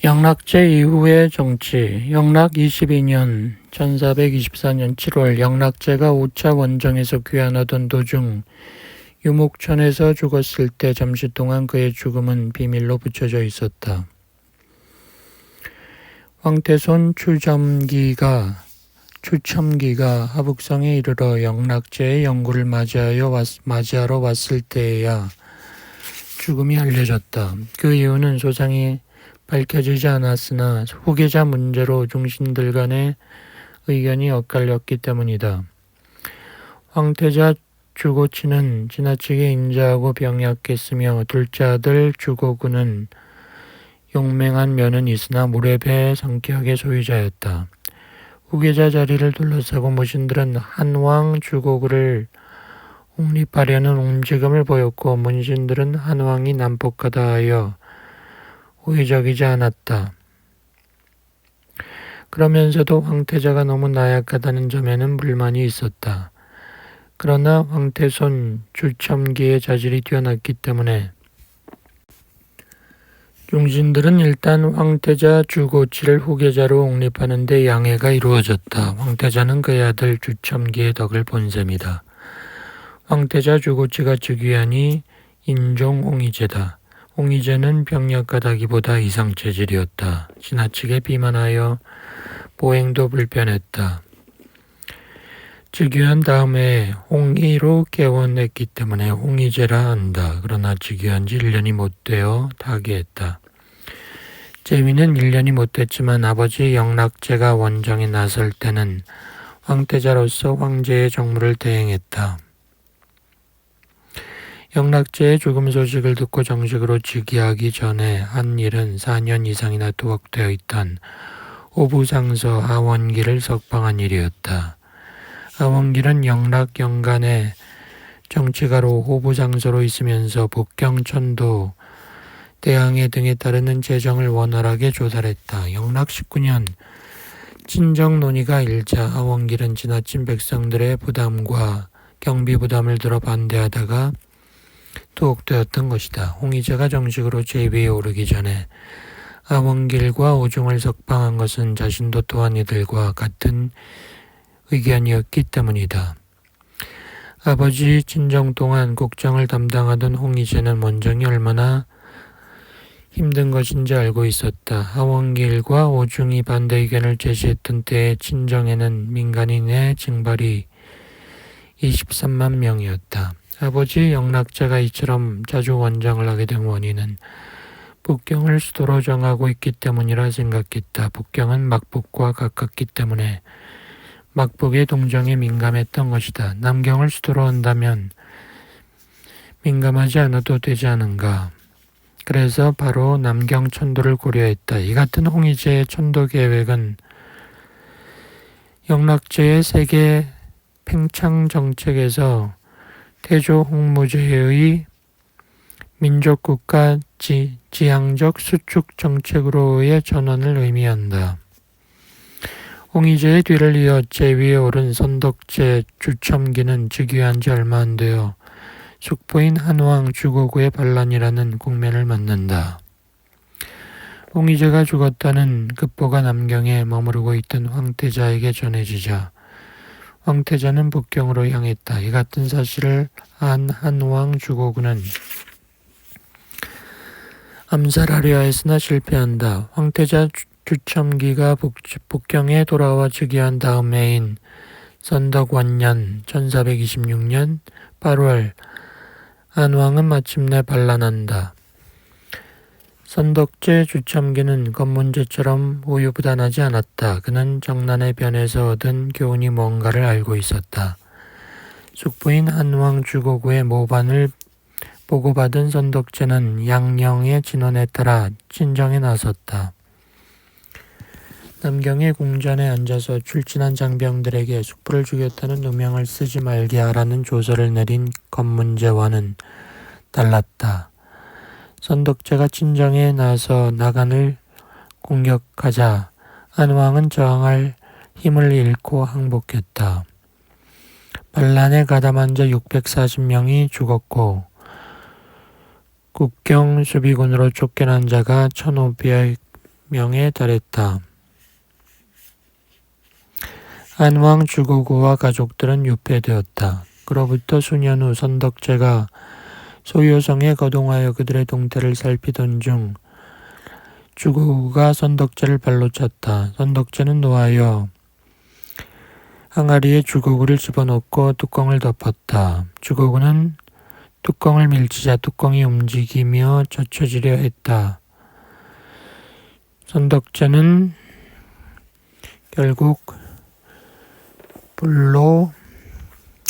영락제 이후의 정치. 영락 22년 1424년 7월 영락제가 5차 원정에서 귀환하던 도중 유목천에서 죽었을 때 잠시 동안 그의 죽음은 비밀로 붙여져 있었다. 황태손 추첨기가 하북성에 이르러 영락제의 영구를 맞이하러 왔을 때에야 죽음이 알려졌다. 그 이유는 소상히 밝혀지지 않았으나 후계자 문제로 중신들 간의 의견이 엇갈렸기 때문이다. 황태자 주고치는 지나치게 인자하고 병약했으며 둘째 아들 주고구는 용맹한 면은 있으나 무례배 성격의 소유자였다. 후계자 자리를 둘러싸고 모신들은 한왕 주고구를 옹립하려는 움직임을 보였고 문신들은 한왕이 난폭하다 하여 호의적이지 않았다. 그러면서도 황태자가 너무 나약하다는 점에는 불만이 있었다. 그러나 황태손 주첨기의 자질이 뛰어났기 때문에 중신들은 일단 황태자 주고치를 후계자로 옹립하는 데 양해가 이루어졌다. 황태자는 그의 아들 주첨기의 덕을 본 셈이다. 황태자 주고치가 즉위하니 인종 홍의제다. 홍의제는 병약하다기보다 이상체질이었다. 지나치게 비만하여 보행도 불편했다. 즉위한 다음에 홍의로 개원했기 때문에 홍의제라 한다. 그러나 즉위한 지 1년이 못 되어 타계했다. 제위는 1년이 못 됐지만 아버지 영락제가 원정에 나설 때는 황태자로서 황제의 정무를 대행했다. 영락제의 죽음 소식을 듣고 정식으로 즉위하기 전에 한 일은 4년 이상이나 투옥되어 있던 호부상서 하원기를 석방한 일이었다. 하원기는 영락 연간에 정치가로 호부상서로 있으면서 북경천도, 대항해 등에 따르는 재정을 원활하게 조달했다. 영락 19년 친정 논의가 일자 하원길은 지나친 백성들의 부담과 경비 부담을 들어 반대하다가 투옥되었던 것이다. 홍의제가 정식으로 제위에 오르기 전에 하원길과 오중을 석방한 것은 자신도 또한 이들과 같은 의견이었기 때문이다. 아버지 친정 동안 국정을 담당하던 홍의제는 원정이 얼마나 힘든 것인지 알고 있었다. 하원길과 오중이 반대 의견을 제시했던 때의 친정에는 민간인의 징발이 23만 명이었다. 아버지 영락제가 이처럼 자주 원정을 하게 된 원인은 북경을 수도로 정하고 있기 때문이라 생각했다. 북경은 막북과 가깝기 때문에 막북의 동정에 민감했던 것이다. 남경을 수도로 한다면 민감하지 않아도 되지 않은가. 그래서 바로 남경 천도를 고려했다. 이 같은 홍의제의 천도 계획은 영락제의 세계 팽창 정책에서 태조 홍무제의 민족국가 지향적 수축 정책으로의 전환을 의미한다. 홍의제의 뒤를 이어 제위에 오른 선덕제 주첨기는 즉위한 지 얼마 안 되어 숙부인 한왕 주고구의 반란이라는 국면을 맞는다. 홍의제가 죽었다는 급보가 남경에 머무르고 있던 황태자에게 전해지자 황태자는 북경으로 향했다. 이 같은 사실을 안 한왕 주고구는 암살하려 했으나 실패한다. 황태자 주첨기가 북경에 돌아와 즉위한 다음 해인 선덕원년 1426년 8월 안왕은 마침내 반란한다. 선덕제 주첨기는 검문제처럼 우유부단하지 않았다. 그는 정난의 변에서 얻은 교훈이 뭔가를 알고 있었다. 숙부인 한왕 주고구의 모반을 보고받은 선덕제는 양령의 진원에 따라 친정에 나섰다. 남경의 궁전에 앉아서 출진한 장병들에게 숙부를 죽였다는 누명을 쓰지 말게 하라는 조서를 내린 검문제와는 달랐다. 선덕제가 친정에 나서 나간을 공격하자 안왕은 저항할 힘을 잃고 항복했다. 반란에 가담한 자 640명이 죽었고 국경 수비군으로 쫓겨난 자가 1500 명에 달했다. 한왕 주고구와 가족들은 유폐되었다. 그로부터 수년 후 선덕제가 소요성에 거동하여 그들의 동태를 살피던 중 주고구가 선덕제를 발로 찼다. 선덕제는 노하여 항아리에 주고구를 집어넣고 뚜껑을 덮었다. 주고구는 뚜껑을 밀치자 뚜껑이 움직이며 젖혀지려 했다. 선덕제는 결국 불로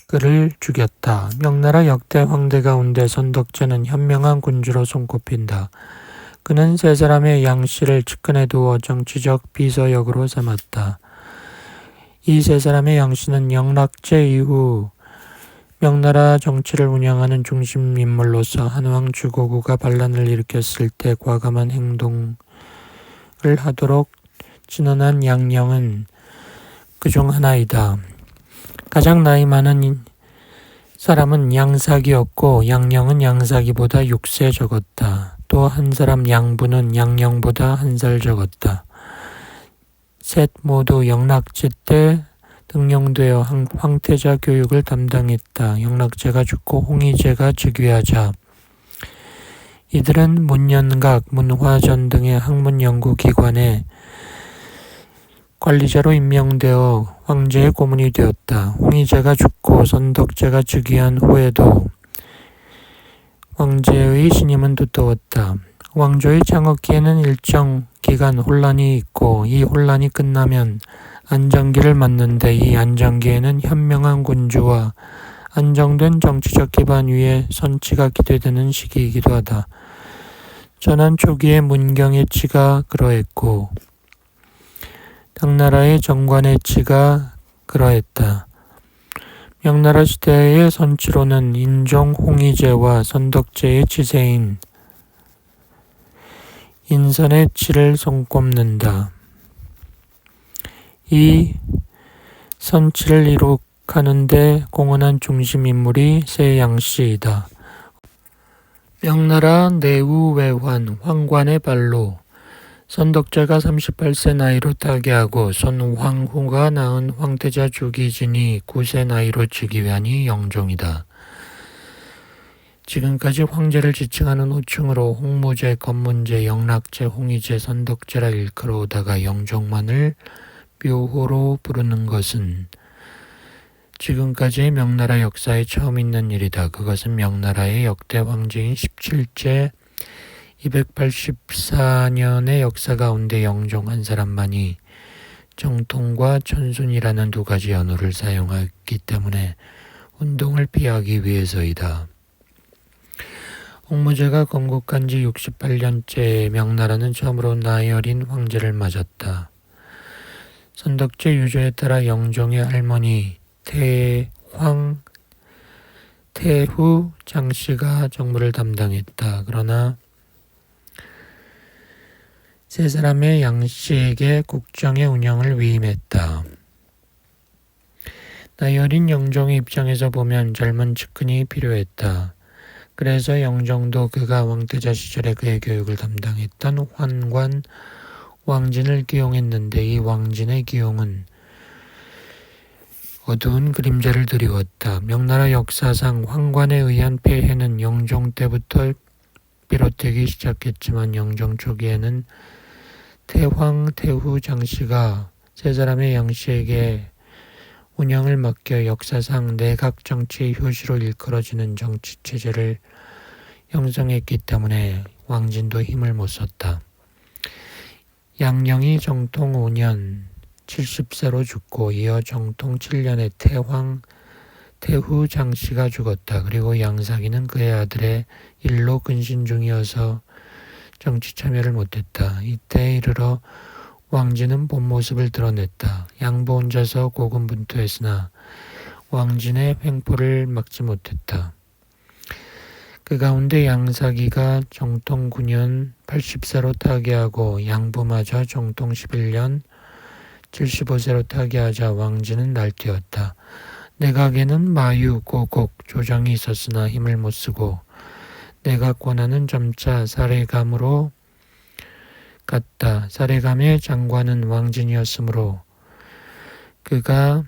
그를 죽였다. 명나라 역대 황제 가운데 선덕제는 현명한 군주로 손꼽힌다. 그는 세 사람의 양씨를 측근에 두어 정치적 비서역으로 삼았다. 이 세 사람의 양씨는 영락제 이후 명나라 정치를 운영하는 중심 인물로서 한왕 주고구가 반란을 일으켰을 때 과감한 행동을 하도록 진언한 양령은 그중 하나이다. 가장 나이 많은 사람은 양삭이었고 양령은 양삭이보다 6세 적었다. 또 한 사람 양부는 양령보다 1살 적었다. 셋 모두 영락제 때 등용되어 황태자 교육을 담당했다. 영락제가 죽고 홍의제가 즉위하자 이들은 문연각, 문화전 등의 학문연구기관에 관리자로 임명되어 황제의 고문이 되었다. 홍의제가 죽고 선덕제가 즉위한 후에도 황제의 신임은 두터웠다. 왕조의 장악기에는 일정 기간 혼란이 있고 이 혼란이 끝나면 안정기를 맞는데 이 안정기에는 현명한 군주와 안정된 정치적 기반 위에 선치가 기대되는 시기이기도 하다. 전한 초기의 문경의 치가 그러했고 당나라의 정관의 치가 그러했다. 명나라 시대의 선치로는 인종 홍의제와 선덕제의 치세인 인선의 치를 손꼽는다. 이 선치를 이룩하는데 공헌한 중심 인물이 세 양씨이다. 명나라 내우외환 황관의 발로 선덕제가 38세 나이로 타계하고 손황후가 낳은 황태자 주기진이 9세 나이로 즉위하니 영종이다. 지금까지 황제를 지칭하는 호칭으로 홍무제, 건문제, 영락제, 홍의제, 선덕제라 일컬어 오다가 영종만을 묘호로 부르는 것은 지금까지의 명나라 역사에 처음 있는 일이다. 그것은 명나라의 역대 황제인 17제 284년의 역사 가운데 영종 한 사람만이 정통과 천순이라는 두 가지 연호를 사용했기 때문에 혼동을 피하기 위해서이다. 홍무제가 건국한 지 68년째 명나라는 처음으로 나이 어린 황제를 맞았다. 선덕제 유조에 따라 영종의 할머니 태후 장씨가 정무를 담당했다. 그러나 세 사람의 양씨에게 국정의 운영을 위임했다. 나이 어린 영종의 입장에서 보면 젊은 측근이 필요했다. 그래서 영종도 그가 왕태자 시절에 그의 교육을 담당했던 환관 왕진을 기용했는데 이 왕진의 기용은 어두운 그림자를 드리웠다. 명나라 역사상 황관에 의한 폐해는 영종 때부터 비롯되기 시작했지만 영종 초기에는 태후 장씨가 세 사람의 양씨에게 운영을 맡겨 역사상 내각 정치의 효시로 일컬어지는 정치체제를 형성했기 때문에 왕진도 힘을 못 썼다. 양령이 정통 5년 70세로 죽고 이어 정통 7년에 태후 장씨가 죽었다. 그리고 양삭이는 그의 아들의 일로 근신 중이어서 정치 참여를 못했다. 이때에 이르러 왕진은 본 모습을 드러냈다. 양보 혼자서 고군분투했으나 왕진의 횡포를 막지 못했다. 그 가운데 양삭이가 정통 9년 80세로 타계하고 양부마저 정통 11년 75세로 타계하자 왕진은 날뛰었다. 내각에는 마유, 고곡, 조정이 있었으나 힘을 못 쓰고 내각 권한은 점차 사례감으로 같다. 사례감의 장관은 왕진이었으므로 그가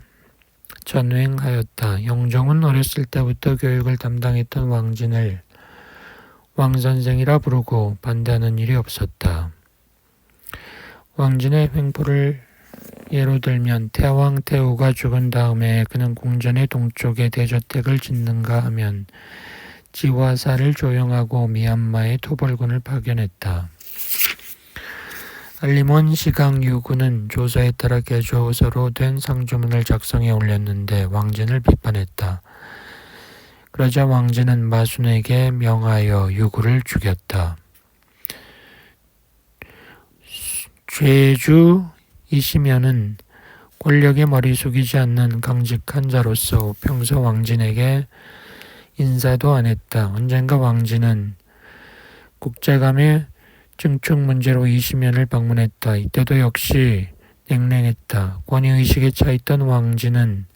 전횡하였다. 영종은 어렸을 때부터 교육을 담당했던 왕진을 왕선생이라 부르고 반대하는 일이 없었다. 왕진의 횡포를 예로 들면 태왕 태후가 죽은 다음에 그는 궁전의 동쪽에 대저택을 짓는가 하면 지화사를 조용하고 미얀마의 토벌군을 파견했다. 알림원 시강유구는 조서에 따라 개조서로 된 상주문을 작성해 올렸는데 왕진을 비판했다. 그러자 왕진은 마순에게 명하여 유구를 죽였다. 죄주 이시면은 권력에 머리 숙이지 않는 강직한 자로서 평소 왕진에게 인사도 안 했다. 언젠가 왕진은 국제감의 증축 문제로 이시면을 방문했다. 이때도 역시 냉랭했다. 권위의식에 차있던 왕진은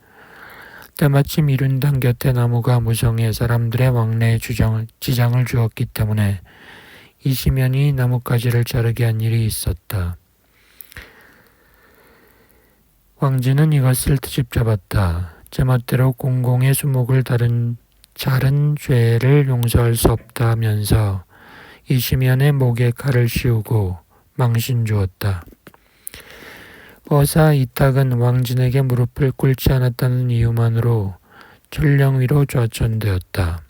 때마침 이륜당 곁에 나무가 무성해 사람들의 왕래에 지장을 주었기 때문에 이시면이 나뭇가지를 자르게 한 일이 있었다. 왕진은 이것을 트집 잡았다. 제멋대로 공공의 수목을 자른 죄를 용서할 수 없다면서 이시면의 목에 칼을 씌우고 망신 주었다. 어사 이탁은 왕진에게 무릎을 꿇지 않았다는 이유만으로 천령위로 좌천되었다.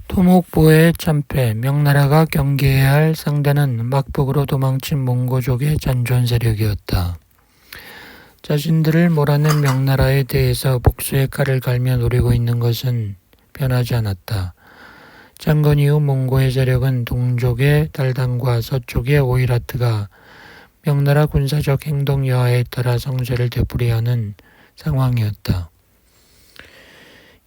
토목보의 참패, 명나라가 경계해야 할 상대는 막북으로 도망친 몽고족의 잔존 세력이었다. 자신들을 몰아낸 명나라에 대해서 복수의 칼을 갈며 노리고 있는 것은 변하지 않았다. 창건 이후 몽고의 세력은 동쪽의 달단과 서쪽의 오이라트가 명나라 군사적 행동 여하에 따라 성세를 되풀이하는 상황이었다.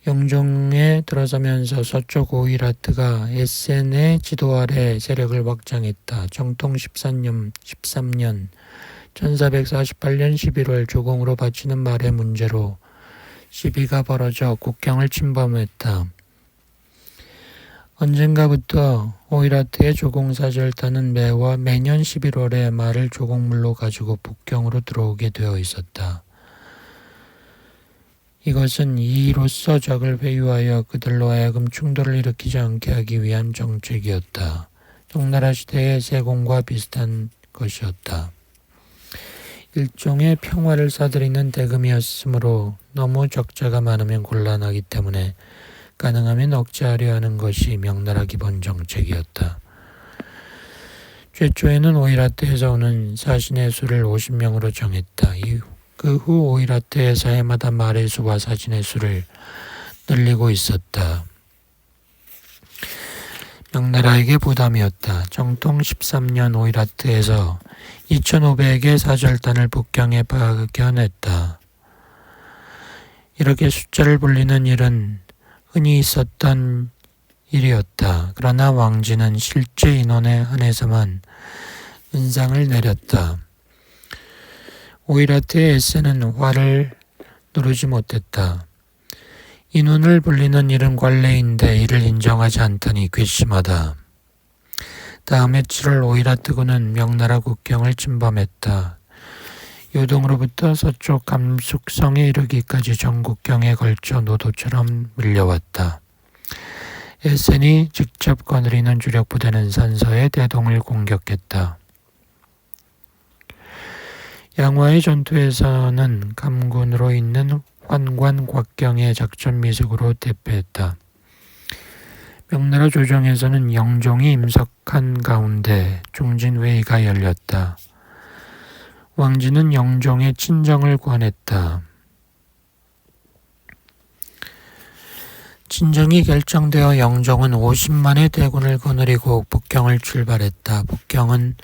영종에 들어서면서 서쪽 오이라트가 에센의 지도 아래 세력을 확장했다. 정통 13년 1448년 11월 조공으로 바치는 말의 문제로 시비가 벌어져 국경을 침범했다. 언젠가부터 오이라트의 조공사절단은 매년 11월에 말을 조공물로 가지고 북경으로 들어오게 되어 있었다. 이것은 이로써 적을 회유하여 그들로 하여금 충돌을 일으키지 않게 하기 위한 정책이었다. 청나라 시대의 세공과 비슷한 것이었다. 일종의 평화를 사들이는 대금이었으므로 너무 적자가 많으면 곤란하기 때문에 가능하면 억제하려 하는 것이 명나라 기본 정책이었다. 최초에는 오이라트에서 오는 사신의 수를 50명으로 정했다. 그 후 오이라트에서 해마다 말의 수와 사신의 수를 늘리고 있었다. 명나라에게 부담이었다. 정통 13년 오이라트에서 2,500의 사절단을 북경에 파견했다. 이렇게 숫자를 불리는 일은 흔히 있었던 일이었다. 그러나 왕진은 실제 인원에 한해서만 은상을 내렸다. 오이라트의 에세는 화를 누르지 못했다. 인원을 불리는 일은 관례인데 이를 인정하지 않다니 괘씸하다. 다음해 7월 오이라트군은 명나라 국경을 침범했다. 요동으로부터 서쪽 감숙성에 이르기까지 전 국경에 걸쳐 노도처럼 밀려왔다. 에센이 직접 거느리는 주력 부대는 산서의 대동을 공격했다. 양화의 전투에서는 감군으로 있는 환관 곽경의 작전 미숙으로 대패했다. 명나라 조정에서는 영종이 임석한 가운데 중진회의가 열렸다. 왕진은 영종의 친정을 권했다. 친정이 결정되어 영종은 50만의 대군을 거느리고 북경을 출발했다. 북경은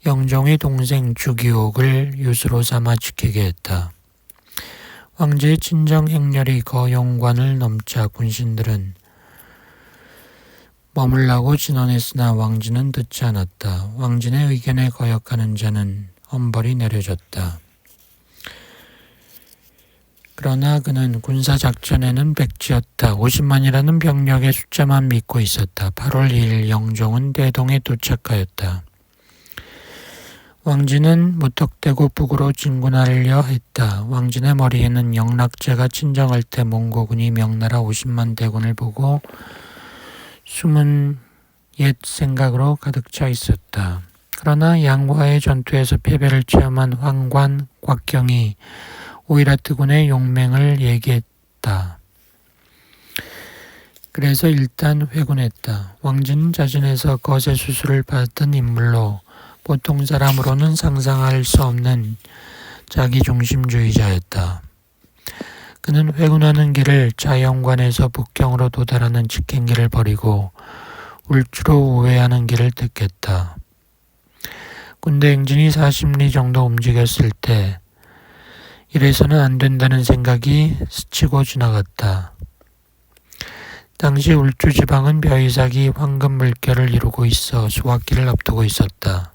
영종의 동생 주기옥을 유수로 삼아 지키게 했다. 황제의 친정 행렬이 거용관을 넘자 군신들은 머물라고 진언했으나 왕진은 듣지 않았다. 왕진의 의견에 거역하는 자는 엄벌이 내려졌다. 그러나 그는 군사작전에는 백지였다. 50만이라는 병력의 숫자만 믿고 있었다. 8월 2일 영종은 대동에 도착하였다. 왕진은 무턱대고 북으로 진군하려 했다. 왕진의 머리에는 영락제가 친정할 때 몽고군이 명나라 50만 대군을 보고 숨은 옛 생각으로 가득 차 있었다. 그러나 양화의 전투에서 패배를 체험한 황관 곽경이 오이라트군의 용맹을 얘기했다. 그래서 일단 회군했다. 왕진은 자진해서 거세 수술을 받은 인물로 보통 사람으로는 상상할 수 없는 자기중심주의자였다. 그는 회군하는 길을 자영관에서 북경으로 도달하는 직행길을 버리고 울주로 우회하는 길을 택했다. 군대 행진이 40리 정도 움직였을 때 이래서는 안 된다는 생각이 스치고 지나갔다. 당시 울주 지방은 벼이삭이 황금 물결을 이루고 있어 수확기를 앞두고 있었다.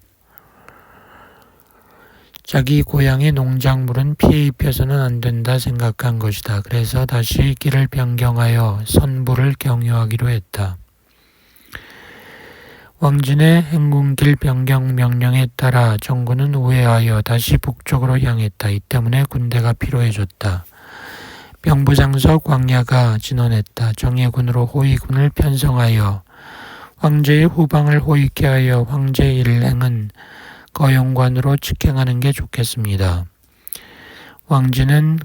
자기 고향의 농작물은 피해 입혀서는 안 된다 생각한 것이다. 그래서 다시 길을 변경하여 선부를 경유하기로 했다. 왕진의 행군길 변경 명령에 따라 정군은 우회하여 다시 북쪽으로 향했다. 이 때문에 군대가 필요해졌다. 병부장서 광야가 진언했다. 정예군으로 호위군을 편성하여 황제의 후방을 호위케 하여 황제 일행은 거용관으로 직행하는 게 좋겠습니다. 왕진은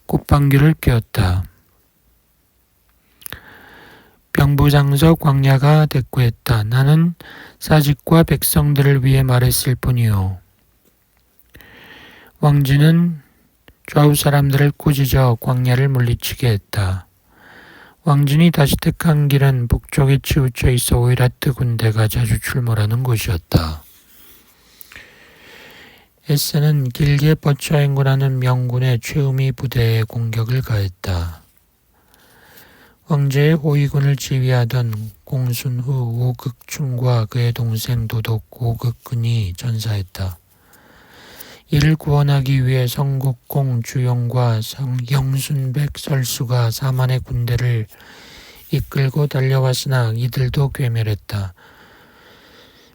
콧방귀를 뀌었다. 병부장서 광야가 대꾸했다. 나는 사직과 백성들을 위해 말했을 뿐이요. 왕진은 좌우 사람들을 꾸짖어 광야를 물리치게 했다. 왕진이 다시 택한 길은 북쪽에 치우쳐 있어 오이라트 군대가 자주 출몰하는 곳이었다. 에세는 길게 뻗쳐 행군하는 명군의 최우미 부대에 공격을 가했다. 황제의 호위군을 지휘하던 공순후 오극충과 그의 동생 도독 오극근이 전사했다. 이를 구원하기 위해 성국공 주용과 영순백 설수가 4만의 군대를 이끌고 달려왔으나 이들도 괴멸했다.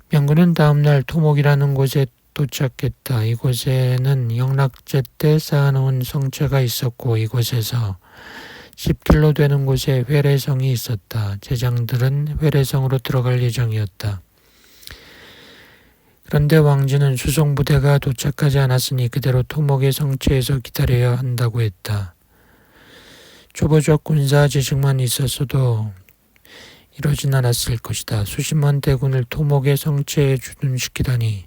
명군은 다음날 토목이라는 곳에 도착했다. 이곳에는 영락제 때 쌓아놓은 성체가 있었고 이곳에서 10킬로 되는 곳에 회례성이 있었다. 제장들은 회례성으로 들어갈 예정이었다. 그런데 왕진은 수송부대가 도착하지 않았으니 그대로 토목의 성체에서 기다려야 한다고 했다. 초보적 군사 지식만 있었어도 이러진 않았을 것이다. 수십만 대군을 토목의 성체에 주둔시키다니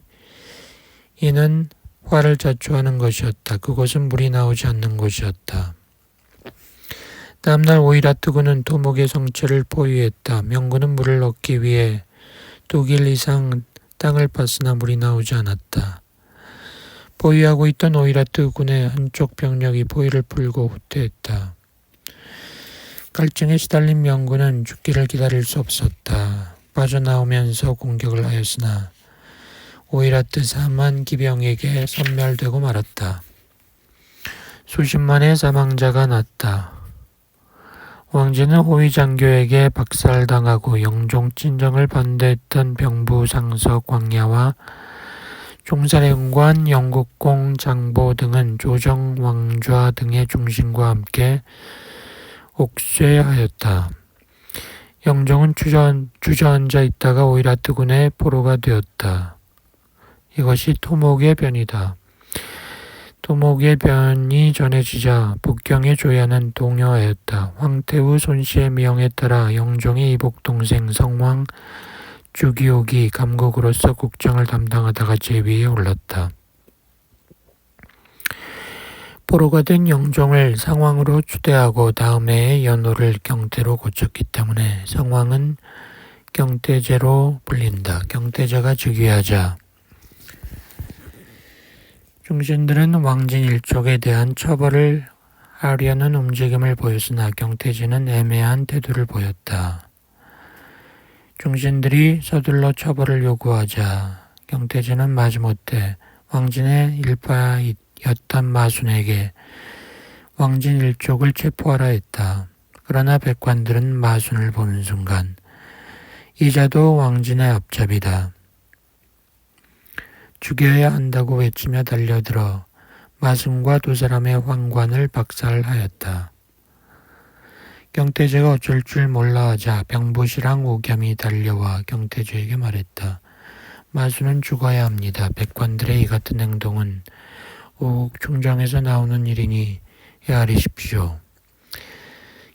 이는 화를 자초하는 것이었다. 그곳은 물이 나오지 않는 곳이었다. 다음날 오이라트군은 토목의 성체를 포위했다. 명군은 물을 넣기 위해 2길 이상 땅을 팠으나 물이 나오지 않았다. 포위하고 있던 오이라트군의 한쪽 병력이 포위를 풀고 후퇴했다. 갈증에 시달린 명군은 죽기를 기다릴 수 없었다. 빠져나오면서 공격을 하였으나 오이라트 4만 기병에게 섬멸되고 말았다. 수십만의 사망자가 났다. 왕진은 호위장교에게 박살당하고 영종 친정을 반대했던 병부상서 광야와 종사령관 영국공 장보 등은 조정 왕좌 등의 중심과 함께 옥쇄하였다. 영종은 주저앉아 있다가 오이라트군의 포로가 되었다. 이것이 토목의 변이다. 토목의 변이 전해지자 북경의 조야는 동요하였다. 황태우 손씨의 명에 따라 영종의 이복 동생 성왕 주기옥이 감국으로서 국정을 담당하다가 제위에 올랐다. 포로가 된 영종을 상왕으로 추대하고 다음 해에 연호를 경태로 고쳤기 때문에 성왕은 경태제로 불린다. 경태제가 즉위하자 중신들은 왕진 일족에 대한 처벌을 하려는 움직임을 보였으나 경태제는 애매한 태도를 보였다. 중신들이 서둘러 처벌을 요구하자 경태제는 마지못해 왕진의 일파였던 마순에게 왕진 일족을 체포하라 했다. 그러나 백관들은 마순을 보는 순간 이자도 왕진의 앞잡이다. 죽여야 한다고 외치며 달려들어 마순과 두 사람의 황관을 박살하였다. 경태제가 어쩔 줄 몰라 하자 병보시랑 오겸이 달려와 경태제에게 말했다. 마순은 죽어야 합니다. 백관들의 이 같은 행동은 오국 충정에서 나오는 일이니 헤아리십시오.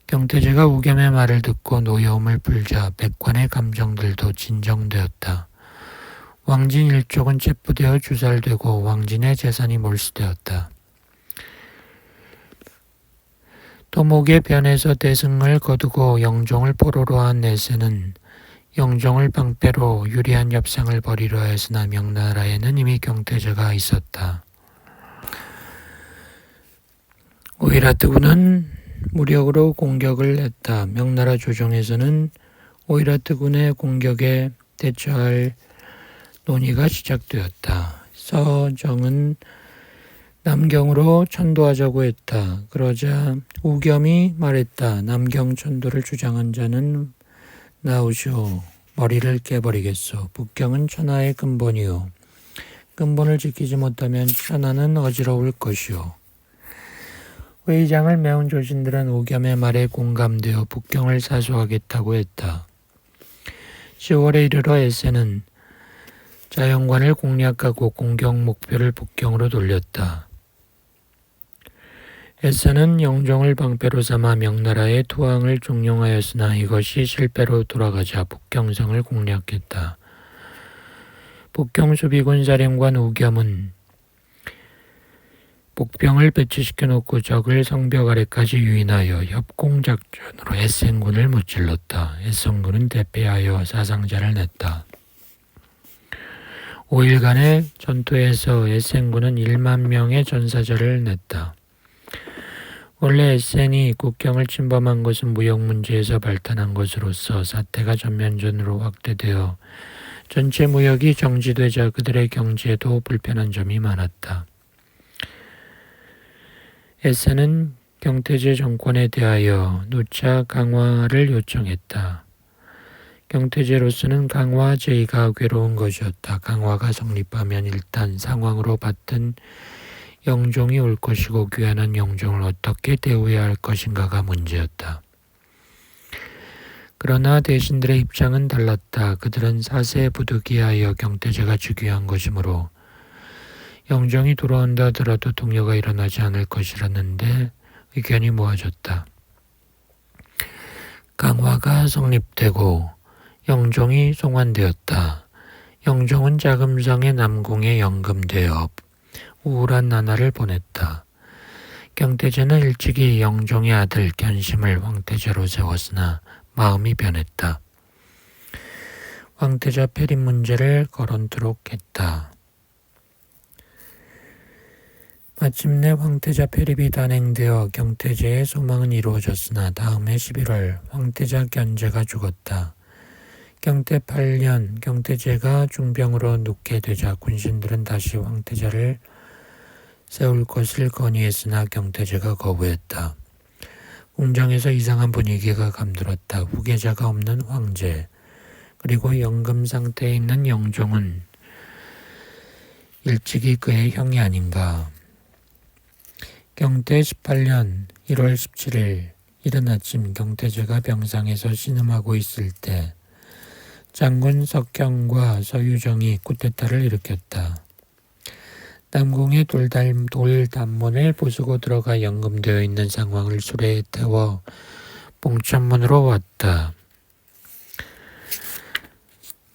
경태제가 오겸의 말을 듣고 노여움을 풀자 백관의 감정들도 진정되었다. 왕진 일족은 체포되어 주살되고 왕진의 재산이 몰수되었다. 도목의 변에서 대승을 거두고 영종을 포로로 한 에세는 영종을 방패로 유리한 협상을 벌이려 했으나 명나라에는 이미 경태제가 있었다. 오이라트군은 무력으로 공격을 했다. 명나라 조정에서는 오이라트군의 공격에 대처할 논의가 시작되었다. 서정은 남경으로 천도하자고 했다. 그러자 우겸이 말했다. 남경 천도를 주장한 자는 나오시오. 머리를 깨버리겠소. 북경은 천하의 근본이요. 근본을 지키지 못하면 천하는 어지러울 것이오. 회의장을 메운 조신들은 우겸의 말에 공감되어 북경을 사수하겠다고 했다. 10월에 이르러 에세는 자영관을 공략하고 공격 목표를 북경으로 돌렸다. 에세는 영종을 방패로 삼아 명나라의 투항을 종용하였으나 이것이 실패로 돌아가자 북경성을 공략했다. 북경 수비군 사령관 우겸은 복병을 배치시켜 놓고 적을 성벽 아래까지 유인하여 협공작전으로 에센군을 무찔렀다. 에센군은 대패하여 사상자를 냈다. 5일간의 전투에서 에센군은 1만 명의 전사자를 냈다. 원래 에센이 국경을 침범한 것은 무역 문제에서 발탄한 것으로서 사태가 전면전으로 확대되어 전체 무역이 정지되자 그들의 경제에도 불편한 점이 많았다. 에센은 경태제 정권에 대하여 누차 강화를 요청했다. 경태제로서는 강화 제의가 괴로운 것이었다. 강화가 성립하면 일단 상황으로 받든 영종이 올 것이고 귀환한 영종을 어떻게 대우해야 할 것인가가 문제였다. 그러나 대신들의 입장은 달랐다. 그들은 사세 부득이하여 경태제가 즉위한 것이므로 영종이 돌아온다 하더라도 동요가 일어나지 않을 것이라는데 의견이 모아졌다. 강화가 성립되고 영종이 송환되었다. 영종은 자금성의 남궁에 연금되어 우울한 나날을 보냈다. 경태제는 일찍이 영종의 아들 견심을 황태자로 세웠으나 마음이 변했다. 황태자 폐립 문제를 거론토록 했다. 마침내 황태자 폐립이 단행되어 경태제의 소망은 이루어졌으나 다음해 11월 황태자 견제가 죽었다. 경태 8년 경태제가 중병으로 눕게 되자 군신들은 다시 황태자를 세울 것을 건의했으나 경태제가 거부했다. 궁정에서 이상한 분위기가 감돌았다. 후계자가 없는 황제 그리고 연금 상태에 있는 영종은 일찍이 그의 형이 아닌가. 경태 18년 1월 17일 이른 아침 경태제가 병상에서 신음하고 있을 때 장군 석경과 서유정이 쿠데타를 일으켰다. 남궁의 돌단문을 부수고 들어가 연금되어 있는 상황을 수레에 태워 봉천문으로 왔다.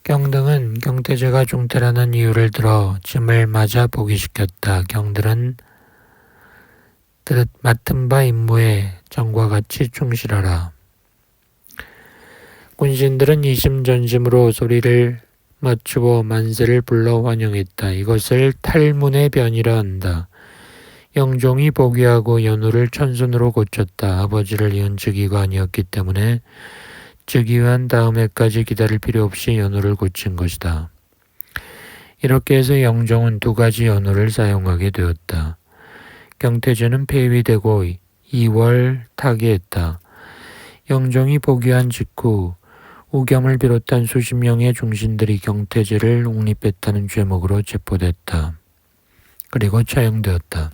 경등은 경태제가 중태라는 이유를 들어 짐을 맞아 복위시켰다. 경들은 맡은 바 임무에 전과 같이 충실하라. 군신들은 이심전심으로 소리를 맞추어 만세를 불러 환영했다. 이것을 탈문의 변이라 한다. 영종이 복위하고 연호를 천순으로 고쳤다. 아버지를 이은 즉위가 아니었기 때문에 즉위한 다음 해까지 기다릴 필요 없이 연호를 고친 것이다. 이렇게 해서 영종은 두 가지 연호를 사용하게 되었다. 경태제는 폐위되고 2월 타계했다. 영종이 복위한 직후 우겸을 비롯한 수십 명의 중신들이 경태제를 옹립했다는 죄목으로 체포됐다. 그리고 처형되었다.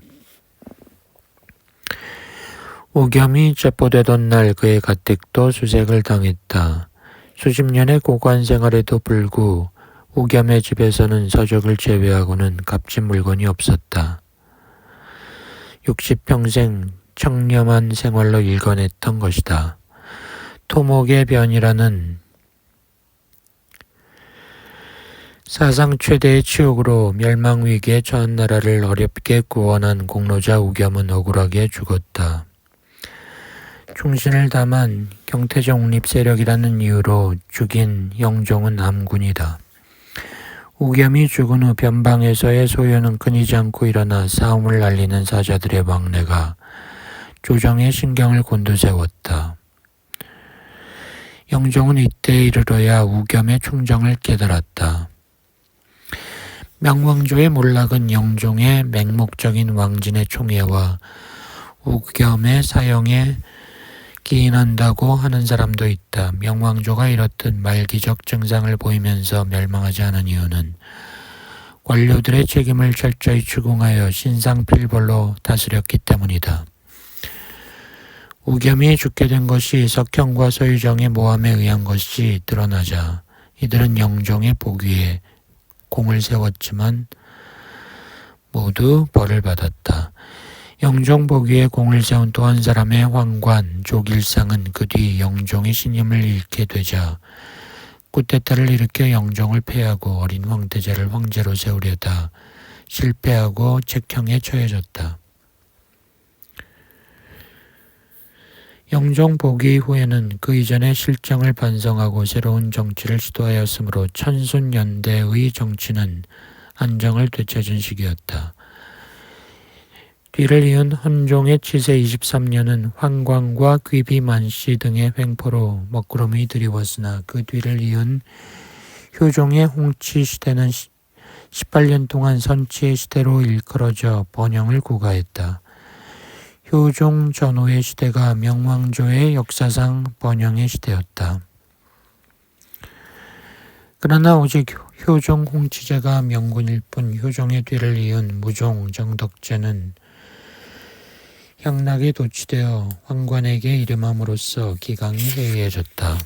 우겸이 체포되던 날 그의 가택도 수색을 당했다. 수십 년의 고관 생활에도 불구 우겸의 집에서는 서적을 제외하고는 값진 물건이 없었다. 60평생 청렴한 생활로 일궈냈던 것이다. 토목의 변이라는 사상 최대의 치욕으로 멸망위기에 처한 나라를 어렵게 구원한 공로자 우겸은 억울하게 죽었다. 충신을 담은 경태제 옹립 세력이라는 이유로 죽인 영종은 암군이다. 우겸이 죽은 후 변방에서의 소요는 끊이지 않고 일어나 싸움을 날리는 사자들의 왕래가 조정의 신경을 곤두세웠다. 영종은 이때에 이르러야 우겸의 충정을 깨달았다. 명왕조의 몰락은 영종의 맹목적인 왕진의 총애와 우겸의 사형에 기인한다고 하는 사람도 있다. 명왕조가 이렇듯 말기적 증상을 보이면서 멸망하지 않은 이유는 관료들의 책임을 철저히 추궁하여 신상필벌로 다스렸기 때문이다. 우겸이 죽게 된 것이 석형과 서유정의 모함에 의한 것이 드러나자 이들은 영종의 복위에 공을 세웠지만 모두 벌을 받았다. 영종 복위에 공을 세운 또 한 사람의 황관 조길상은 그 뒤 영종의 신임을 잃게 되자 쿠데타를 일으켜 영종을 폐하고 어린 황태자를 황제로 세우려다 실패하고 책형에 처해졌다. 영종 복위 후에는 그 이전의 실정을 반성하고 새로운 정치를 시도하였으므로 천순연대의 정치는 안정을 되찾은 시기였다. 뒤를 이은 헌종의 치세 23년은 환광과 귀비만씨 등의 횡포로 먹구름이 드리웠으나 그 뒤를 이은 효종의 홍치 시대는 18년 동안 선치의 시대로 일컬어져 번영을 구가했다. 효종 전후의 시대가 명왕조의 역사상 번영의 시대였다. 그러나 오직 효종 홍치제가 명군일 뿐 효종의 뒤를 이은 무종 정덕제는 향락에 도취되어 황관에게 이름함으로써 기강이 해이해졌다.